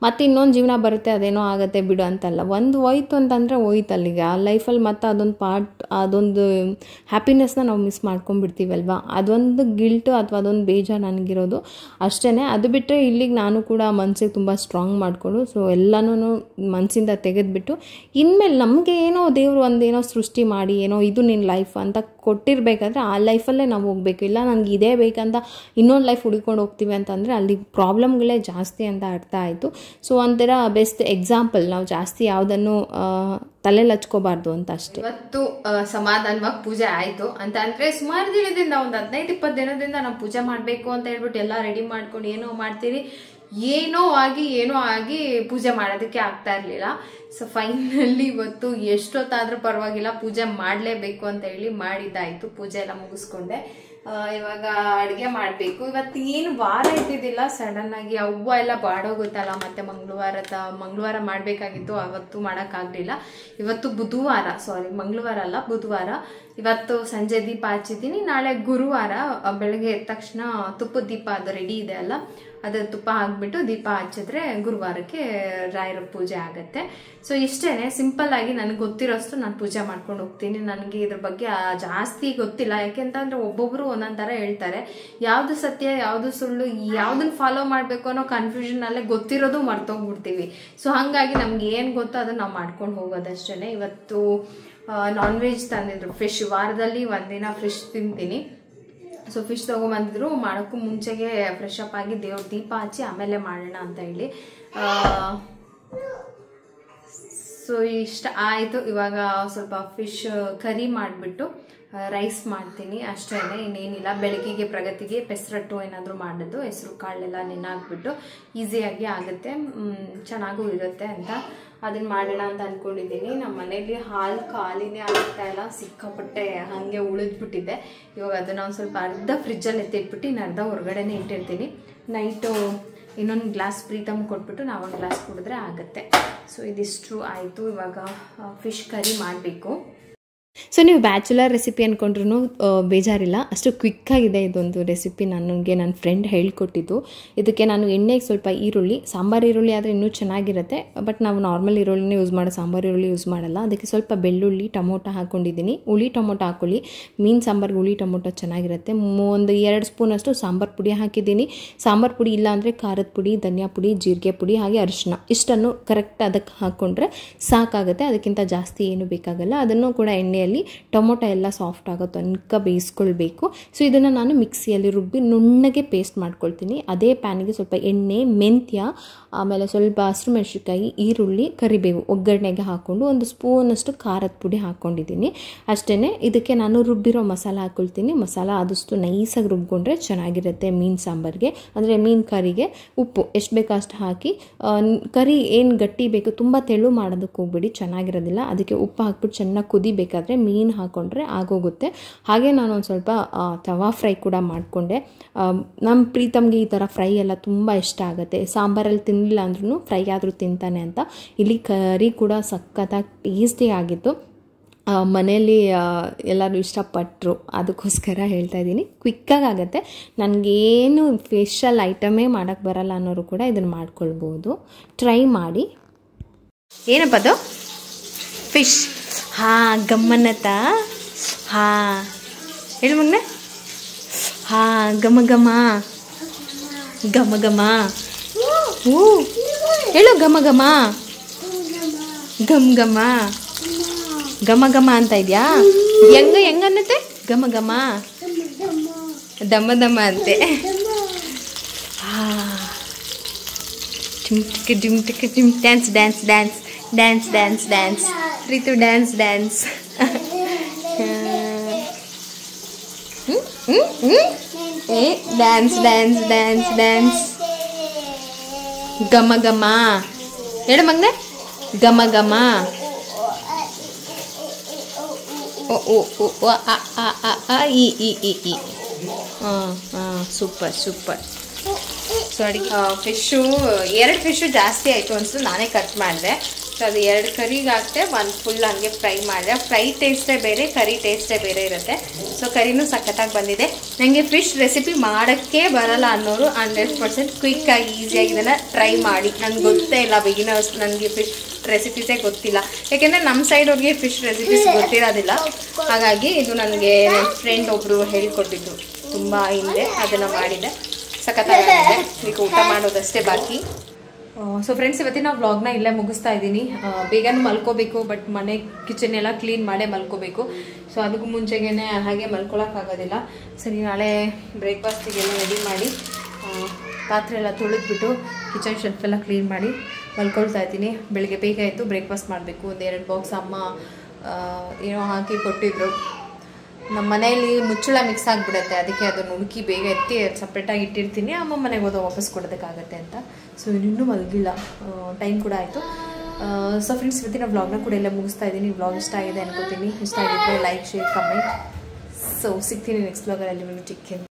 ಮತ್ತು ಇನ್ನೊಂದು ಜೀವನ ಬರುತ್ತೆ, ಅದೇನೋ ಆಗುತ್ತೆ ಬಿಡು ಅಂತಲ್ಲ. ಒಂದು ಹೋಯ್ತು ಅಂತಂದರೆ ಹೋಯ್ತು ಅಲ್ಲಿಗೆ. ಆ ಲೈಫಲ್ಲಿ ಮತ್ತು ಅದೊಂದು ಅದೊಂದು ಹ್ಯಾಪಿನೆಸ್ನ ನಾವು ಮಿಸ್ ಮಾಡ್ಕೊಂಡ್ಬಿಡ್ತೀವಲ್ವ. ಅದೊಂದು ಗಿಲ್ಟು ಅಥವಾ ಅದೊಂದು ಬೇಜಾರು ನನಗಿರೋದು ಅಷ್ಟೇ. ಅದು ಬಿಟ್ಟರೆ ಇಲ್ಲಿಗೆ ನಾನು ಕೂಡ ಮನಸ್ಸಿಗೆ ತುಂಬ ಸ್ಟ್ರಾಂಗ್ ಮಾಡಿಕೊಂಡು ಸೊ ಎಲ್ಲನೂ ಮನಸ್ಸಿಂದ ತೆಗೆದುಬಿಟ್ಟು ಇನ್ಮೇಲೆ ನಮಗೆ ಏನೋ ದೇವರು ಒಂದೇನೋ ಸೃಷ್ಟಿ ಮಾಡಿ ಏನೋ ಇದು ನಿನ್ನ ಲೈಫ್ ಅಂತ ಕೊಟ್ಟಿರಬೇಕಾದ್ರೆ ಆ ಲೈಫಲ್ಲೇ ನಾವು ಹೋಗಬೇಕು. ಇಲ್ಲ ನನಗೆ ಇದೇ ಬೇಕಂತ ಇನ್ನೊಂದು ಲೈಫ್ ಹುಡುಕೊಂಡು ಹೋಗ್ತೀವಿ ಅಂತಂದರೆ ಅಲ್ಲಿ ಪ್ರಾಬ್ಲಮ್ಗಳೇ ಜಾಸ್ತಿ ಅಂತ ಅರ್ಥ ಆಯಿತು. ಸೊ ಒಂಥರ ಬೆಸ್ಟ್ ಎಕ್ಸಾಂಪಲ್, ನಾವು ಜಾಸ್ತಿ ಯಾವುದನ್ನು ತಲೆಯಲ್ಲಿ ಹಚ್ಕೋಬಾರ್ದು ಅಂತ ಅಷ್ಟೇ. ಇವತ್ತು ಸಮಾಧಾನವಾಗಿ ಪೂಜೆ ಆಯಿತು ಅಂತ ಅಂದರೆ ಸುಮಾರು ದಿನದಿಂದ, ಒಂದು 15-20 ದಿನದಿಂದ ನಾವು ಪೂಜೆ ಮಾಡಬೇಕು ಅಂತ ಹೇಳ್ಬಿಟ್ಟು ಎಲ್ಲ ರೆಡಿ ಮಾಡ್ಕೊಂಡು ಏನೋ ಮಾಡ್ತೀರಿ, ಏನೋ ಆಗಿ ಪೂಜೆ ಮಾಡೋದಕ್ಕೆ ಆಗ್ತಾ ಇರಲಿಲ್ಲ. ಸೊ ಫೈನಲಿ ಇವತ್ತು ಎಷ್ಟೊತ್ತಾದರೂ ಪರವಾಗಿಲ್ಲ ಪೂಜೆ ಮಾಡಲೇಬೇಕು ಅಂತ ಹೇಳಿ ಮಾಡಿದ್ದಾಯಿತು. ಪೂಜೆ ಎಲ್ಲ ಮುಗಿಸ್ಕೊಂಡೆ. ಇವಾಗ ಅಡುಗೆ ಮಾಡಬೇಕು. ಇವತ್ತು ಏನು ವಾರ ಇದ್ದಿದ್ದಿಲ್ಲ, ಸಡನ್ನಾಗಿ ಹೂವು ಎಲ್ಲ ಬಾಡೋಗುತ್ತಲ್ಲ, ಮತ್ತು ಮಂಗಳವಾರ ಮಾಡಬೇಕಾಗಿತ್ತು, ಅವತ್ತು ಮಾಡೋಕ್ಕಾಗಲಿಲ್ಲ. ಇವತ್ತು ಬುಧವಾರ, ಮಂಗಳವಾರ ಅಲ್ಲ ಬುಧವಾರ. ಇವತ್ತು ಸಂಜೆ ದೀಪ ಹಚ್ಚಿದ್ದೀನಿ. ನಾಳೆ ಗುರುವಾರ ಬೆಳಗ್ಗೆ ಎದ್ದ ತಕ್ಷಣ ತುಪ್ಪದ ದೀಪ ಅದು ರೆಡಿ ಇದೆ ಅಲ್ಲ, ಅದು ತುಪ್ಪ ಹಾಕ್ಬಿಟ್ಟು ದೀಪ ಹಚ್ಚಿದ್ರೆ ಗುರುವಾರಕ್ಕೆ ರಾಯರ ಪೂಜೆ ಆಗುತ್ತೆ. ಸೊ ಇಷ್ಟೇ ಸಿಂಪಲ್ ಆಗಿ ನನಗೆ ಗೊತ್ತಿರೋಷ್ಟು ನಾನು ಪೂಜೆ ಮಾಡ್ಕೊಂಡು ಹೋಗ್ತೀನಿ. ನನಗೆ ಇದ್ರ ಬಗ್ಗೆ ಜಾಸ್ತಿ ಗೊತ್ತಿಲ್ಲ, ಯಾಕೆಂತಂದ್ರೆ ಒಬ್ಬೊಬ್ರು ಒಂದೊಂದು ಥರ ಹೇಳ್ತಾರೆ. ಯಾವುದು ಸತ್ಯ ಯಾವುದು ಸುಳ್ಳು, ಯಾವುದನ್ನ ಫಾಲೋ ಮಾಡಬೇಕು ಅನ್ನೋ ಕನ್ಫ್ಯೂಷನಲ್ಲೇ ಗೊತ್ತಿರೋದು ಮರ್ತೋಗ್ಬಿಡ್ತೀವಿ. ಸೊ ಹಾಗಾಗಿ ನಮ್ಗೆ ಏನು ಗೊತ್ತೋ ಅದನ್ನು ನಾವು ಮಾಡ್ಕೊಂಡು ಹೋಗೋದಷ್ಟೇ. ಇವತ್ತು ನಾನ್ ವೆಜ್ ತಂದಿದ್ರು, ಫಿಶ್. ವಾರದಲ್ಲಿ ಒಂದಿನ ಫಿಶ್ ತಿಂತೀನಿ. ಸೊ ಫಿಶ್ ತೊಗೊಂಬಂದಿದ್ರು. ಮಾಡೋಕ್ಕೂ ಮುಂಚೆಗೆ ಫ್ರೆಶ್ ಅಪ್ ಆಗಿ ದೇವ್ರ ದೀಪ ಹಚ್ಚಿ ಆಮೇಲೆ ಮಾಡೋಣ ಅಂತ ಹೇಳಿ. ಸೊ ಇಷ್ಟ ಆಯಿತು. ಇವಾಗ ಸ್ವಲ್ಪ ಫಿಶ್ ಕರಿ ಮಾಡಿಬಿಟ್ಟು ರೈಸ್ ಮಾಡ್ತೀನಿ ಅಷ್ಟೇ, ಇನ್ನೇನಿಲ್ಲ. ಬೆಳಗ್ಗೆಗೆ ಪ್ರಗತಿಗೆ ಪೆಸರಟ್ಟು ಏನಾದರೂ ಮಾಡೋದು, ಹೆಸರು ಕಾಳೆಲ್ಲ ನೆನಾಕ್ಬಿಟ್ಟು ಈಸಿಯಾಗಿ ಆಗುತ್ತೆ, ಚೆನ್ನಾಗೂ ಇರುತ್ತೆ ಅಂತ ಅದನ್ನು ಮಾಡೋಣ ಅಂತ ಅಂದ್ಕೊಂಡಿದ್ದೀನಿ. ನಮ್ಮ ಮನೇಲಿ ಹಾಲು ಖಾಲಿನೇ ಆಗ್ತಾ ಇಲ್ಲ, ಸಿಕ್ಕಾಪಟ್ಟೆ ಹಾಗೆ ಉಳಿದ್ಬಿಟ್ಟಿದೆ. ಇವಾಗ ಅದನ್ನು ಒಂದು ಸ್ವಲ್ಪ ಅರ್ಧ ಫ್ರಿಜ್ಜಲ್ಲಿ ಎತ್ತಿಟ್ಬಿಟ್ಟು ಇನ್ನು ಅರ್ಧ ಹೊರಗಡೆನೇ ಇಟ್ಟಿರ್ತೀನಿ. ನೈಟು ಇನ್ನೊಂದು ಗ್ಲಾಸ್ ಪ್ರೀತಮ್ ಕೊಟ್ಬಿಟ್ಟು ನಾವು ಒಂದು ಗ್ಲಾಸ್ ಕುಡಿದ್ರೆ ಆಗುತ್ತೆ. ಸೊ ಇದಿಷ್ಟು ಆಯಿತು. ಇವಾಗ ಫಿಶ್ ಕರಿ ಮಾಡಬೇಕು. ಸೊ ನೀವು ಬ್ಯಾಚುಲರ್ ರೆಸಿಪಿ ಅಂದ್ಕೊಂಡ್ರೂ ಬೇಜಾರಿಲ್ಲ, ಅಷ್ಟು ಕ್ವಿಕ್ಕಾಗಿದೆ ಇದೊಂದು ರೆಸಿಪಿ. ನನಗೆ ನನ್ನ ಫ್ರೆಂಡ್ ಹೇಳ್ಕೊಟ್ಟಿದ್ದು. ಇದಕ್ಕೆ ನಾನು ಎಣ್ಣೆಗೆ ಸ್ವಲ್ಪ ಈರುಳ್ಳಿ, ಸಾಂಬಾರು ಈರುಳ್ಳಿ ಆದರೆ ಇನ್ನೂ ಚೆನ್ನಾಗಿರುತ್ತೆ, ಬಟ್ ನಾವು ನಾರ್ಮಲ್ ಈರುಳ್ಳಿನೇ ಯೂಸ್ ಮಾಡೋ, ಸಾಂಬಾರು ಈರುಳ್ಳಿ ಯೂಸ್ ಮಾಡಲ್ಲ. ಅದಕ್ಕೆ ಸ್ವಲ್ಪ ಬೆಳ್ಳುಳ್ಳಿ, ಟೊಮೊಟೊ ಹಾಕ್ಕೊಂಡಿದ್ದೀನಿ. ಹುಳಿ ಟೊಮೊಟೊ ಹಾಕ್ಕೊಳ್ಳಿ, ಮೀನು ಸಾಂಬಾರ್ಗೆ ಹುಳಿ ಟೊಮೊಟೊ ಚೆನ್ನಾಗಿರುತ್ತೆ. ಒಂದು 2 ಸ್ಪೂನಷ್ಟು ಸಾಂಬಾರು ಪುಡಿ ಹಾಕಿದ್ದೀನಿ. ಸಾಂಬಾರು ಪುಡಿ ಇಲ್ಲ ಅಂದರೆ ಖಾರದ ಪುಡಿ, ಧನಿಯಾ ಪುಡಿ, ಜೀರಿಗೆ ಪುಡಿ, ಹಾಗೆ ಅರಿಶಿನ ಇಷ್ಟನ್ನು ಕರೆಕ್ಟ್ ಅದಕ್ಕೆ ಹಾಕ್ಕೊಂಡ್ರೆ ಸಾಕಾಗುತ್ತೆ. ಅದಕ್ಕಿಂತ ಜಾಸ್ತಿ ಏನು ಬೇಕಾಗಲ್ಲ. ಅದನ್ನು ಕೂಡ ಎಣ್ಣೆಯಲ್ಲಿ ಟೊಮೊಟೊ ಎಲ್ಲ ಸಾಫ್ಟ್ ಆಗೋ ತನಕ ಬೇಯಿಸ್ಕೊಳ್ಬೇಕು. ಸೊ ಇದನ್ನು ನಾನು ಮಿಕ್ಸಿಯಲ್ಲಿ ರುಬ್ಬಿ ನುಣ್ಣಗೆ ಪೇಸ್ಟ್ ಮಾಡ್ಕೊಳ್ತೀನಿ. ಅದೇ ಪ್ಯಾನಿಗೆ ಸ್ವಲ್ಪ ಎಣ್ಣೆ, ಮೆಂತ್ಯ, ಆಮೇಲೆ ಸ್ವಲ್ಪ ಹಸಿರು ಮೆಣಸಿನಕಾಯಿ, ಈರುಳ್ಳಿ, ಕರಿಬೇವು ಒಗ್ಗರಣೆಗೆ ಹಾಕ್ಕೊಂಡು 1 ಸ್ಪೂನಷ್ಟು ಖಾರದ ಪುಡಿ ಹಾಕ್ಕೊಂಡಿದ್ದೀನಿ. ಅಷ್ಟೇ. ಇದಕ್ಕೆ ನಾನು ರುಬ್ಬಿರೋ ಮಸಾಲ ಹಾಕ್ಕೊಳ್ತೀನಿ. ಮಸಾಲ ಆದಷ್ಟು ನೈಸಾಗಿ ರುಬ್ಕೊಂಡ್ರೆ ಚೆನ್ನಾಗಿರುತ್ತೆ ಮೀನು ಸಾಂಬಾರಿಗೆ, ಅಂದರೆ ಮೀನು ಕರಿಗೆ. ಉಪ್ಪು ಎಷ್ಟು ಬೇಕೋ ಅಷ್ಟು ಹಾಕಿ, ಕರಿ ಏನು ಗಟ್ಟಿ ಬೇಕು, ತುಂಬ ತೆಳು ಮಾಡೋದಕ್ಕೆ ಹೋಗ್ಬಿಡಿ, ಚೆನ್ನಾಗಿರೋದಿಲ್ಲ. ಅದಕ್ಕೆ ಉಪ್ಪು ಹಾಕ್ಬಿಟ್ಟು ಚೆನ್ನಾಗಿ ಕುದಿಬೇಕಾದ್ರೆ ಮೀನು ಹಾಕ್ಕೊಂಡ್ರೆ ಆಗೋಗುತ್ತೆ. ಹಾಗೆ ನಾನು ಒಂದು ಸ್ವಲ್ಪ ತವಾ ಫ್ರೈ ಕೂಡ ಮಾಡಿಕೊಂಡೆ. ನಮ್ಮ ಪ್ರೀತಮ್ಗೆ ಈ ಥರ ಫ್ರೈ ಎಲ್ಲ ತುಂಬ ಇಷ್ಟ ಆಗುತ್ತೆ. ಸಾಂಬಾರಲ್ಲಿ ತಿನ್ನಲಿಲ್ಲ ಅಂದ್ರೂ ಫ್ರೈ ಆದರೂ ತಿಂತಾನೆ ಅಂತ. ಇಲ್ಲಿ ಕರಿ ಕೂಡ ಸಖತ್ತಾಗಿ ಟೇಸ್ಟಿ ಆಗಿತ್ತು. ಮನೆಯಲ್ಲಿ ಎಲ್ಲರೂ ಇಷ್ಟಪಟ್ಟರು, ಅದಕ್ಕೋಸ್ಕರ ಹೇಳ್ತಾ ಇದ್ದೀನಿ. ಕ್ವಿಕ್ಕಾಗಿ ಆಗುತ್ತೆ. ನನಗೇನು ಸ್ಪೆಷಲ್ ಐಟಮೇ ಮಾಡೋಕ್ಕೆ ಬರಲ್ಲ ಅನ್ನೋರು ಕೂಡ ಇದನ್ನು ಮಾಡ್ಕೊಳ್ಬೋದು, ಟ್ರೈ ಮಾಡಿ. ಏನಪ್ಪ ಅದು? ಫಿಶ್. ಹಾಂ, ಗಮ್ಮನತ್ತ. ಹಾಂ ಹೇಳು ಮಗನೆ. ಹಾಂ, ಘಮ ಘಮ ಘಮ ಘಮ. ಹ್ಞೂ ಹೇಳು, ಘಮ ಘಮ ಘಮ್ ಘಮ ಘಮ ಘಮ ಅಂತ ಇದೆಯಾ? ಹೆಂಗನ್ನತ್ತೆ? ಘಮ ಘಮ ದಮ ದಮ ಅಂತೆ. ಹಾಂ dance dance dance dance dance dance Ritu dance dance ಏ ಡ್ಯಾನ್ಸ್ ಡ್ಯಾನ್ಸ್ ಡ್ಯಾನ್ಸ್ ಡ್ಯಾನ್ಸ್ ಗಮ ಗಮ ಹೇಳು ಮಗನೆ ಗಮ ಗಮ ಓ ಓ ಓ ಅ ಅ ಅ ಅ ಇ ಇ ಇ ಇ ಹಾಂ ಹಾಂ ಸೂಪರ್ ಸೂಪರ್ ಸಾರಿ ಫಿಶ್ಶು 2 ಫಿಶ್ಶು ಜಾಸ್ತಿ ಆಯಿತು ಅನಿಸ್ತು ನಾನೇ ಕಟ್ ಮಾಡಿದೆ ಸೊ ಅದು 2 ಕರಿಗೆ ಹಾಕ್ತೆ 1 ಫುಲ್ ಹಂಗೆ ಫ್ರೈ ಮಾಡಿದೆ ಫ್ರೈ ಟೇಸ್ಟೇ ಬೇರೆ ಕರಿ ಟೇಸ್ಟೇ ಬೇರೆ ಇರುತ್ತೆ ಸೊ ಕರಿನೂ ಸಖತ್ತಾಗಿ ಬಂದಿದೆ ನನಗೆ ಫಿಶ್ ರೆಸಿಪಿ ಮಾಡೋಕ್ಕೆ ಬರಲ್ಲ ಅನ್ನೋರು 100% ಕ್ವಿಕ್ಕಾಗಿ ಈಸಿಯಾಗಿ ಇದನ್ನು ಟ್ರೈ ಮಾಡಿ ನನಗೆ ಗೊತ್ತೇ ಇಲ್ಲ ಬಿಗಿನರ್ಸ್ ನನಗೆ ಫಿಶ್ ರೆಸಿಪೀಸೇ ಗೊತ್ತಿಲ್ಲ ಯಾಕೆಂದರೆ ನಮ್ಮ ಸೈಡ್ ಅವ್ರಿಗೆ ಫಿಶ್ ರೆಸಿಪೀಸ್ ಗೊತ್ತಿರೋದಿಲ್ಲ ಹಾಗಾಗಿ ಇದು ನನಗೆ ನನ್ನ ಫ್ರೆಂಡ್ ಒಬ್ಬರು ಹೇಳ್ಕೊಟ್ಟಿದ್ದು ತುಂಬ ಹಿಂದೆ ಅದನ್ನು ಮಾಡಿದ್ದೆ ಸಖತ್ತಾಗಿದೆ ಈಗ ಊಟ ಮಾಡೋದಷ್ಟೇ ಬಾಕಿ ಸೊ ಫ್ರೆಂಡ್ಸ್ ಇವತ್ತಿನ ವ್ಲಾಗ್ನ ಇಲ್ಲೇ ಮುಗಿಸ್ತಾ ಇದ್ದೀನಿ ಬೇಗನೆ ಮಲ್ಕೋಬೇಕು ಬಟ್ ಮನೆ ಕಿಚನ್ ಎಲ್ಲ ಕ್ಲೀನ್ ಮಾಡೇ ಮಲ್ಕೋಬೇಕು ಸೊ ಅದಕ್ಕೂ ಮುಂಚೆಗೇ ಹಾಗೆ ಮಲ್ಕೊಳಕ್ಕಾಗೋದಿಲ್ಲ ಸರಿ ನಾಳೆ ಬ್ರೇಕ್ಫಾಸ್ಟಿಗೆಲ್ಲ ರೆಡಿ ಮಾಡಿ ಪಾತ್ರೆ ಎಲ್ಲ ತೊಳೆದ್ಬಿಟ್ಟು ಕಿಚನ್ ಶೆಲ್ಫೆಲ್ಲ ಕ್ಲೀನ್ ಮಾಡಿ ಮಲ್ಕೊಳ್ತಾ ಇದ್ದೀನಿ ಬೆಳಿಗ್ಗೆ ಬೇಗ ಆಯಿತು ಬ್ರೇಕ್ಫಾಸ್ಟ್ ಮಾಡಬೇಕು ಒಂದು 2 ಬಾಕ್ಸ್ ಅಮ್ಮ ಏನೋ ಹಾಕಿ ಕೊಟ್ಟಿದ್ರು ನಮ್ಮ ಮನೆಯಲ್ಲಿ ಮುಚ್ಚಳ ಮಿಕ್ಸ್ ಆಗಿಬಿಡುತ್ತೆ ಅದಕ್ಕೆ ಅದನ್ನು ಹುಡುಕಿ ಬೇಗ ಎತ್ತಿ ಸಪ್ರೇಟಾಗಿ ಇಟ್ಟಿರ್ತೀನಿ ಅಮ್ಮ ಮನೆಗೆ ಹೋದ ವಾಪಸ್ ಕೊಡೋದಕ್ಕಾಗತ್ತೆ ಅಂತ ಸೊ ಇನ್ನೂ ಮಲಗಿಲ್ಲ ಟೈಮ್ ಕೂಡ ಆಯಿತು ಸೊ ಫ್ರೆಂಡ್ಸ್ ಇವತ್ತಿನ ವ್ಲಾಗ್ನ ಕೂಡ ಎಲ್ಲ ಮುಗಿಸ್ತಾ ಇದ್ದೀನಿ ವ್ಲಾಗ್ ಇಷ್ಟ ಆಗಿದೆ ಅನ್ಕೋತೀನಿ ಇಷ್ಟ ಆಗಿದ್ದರೆ ಲೈಕ್ ಶೇರ್ ಕಮೆಂಟ್ ಸೊ ಸಿಗ್ತೀನಿ ನೆಕ್ಸ್ಟ್ ವ್ಲಾಗಲ್ಲಿ ಚಿಕ್ಕನ್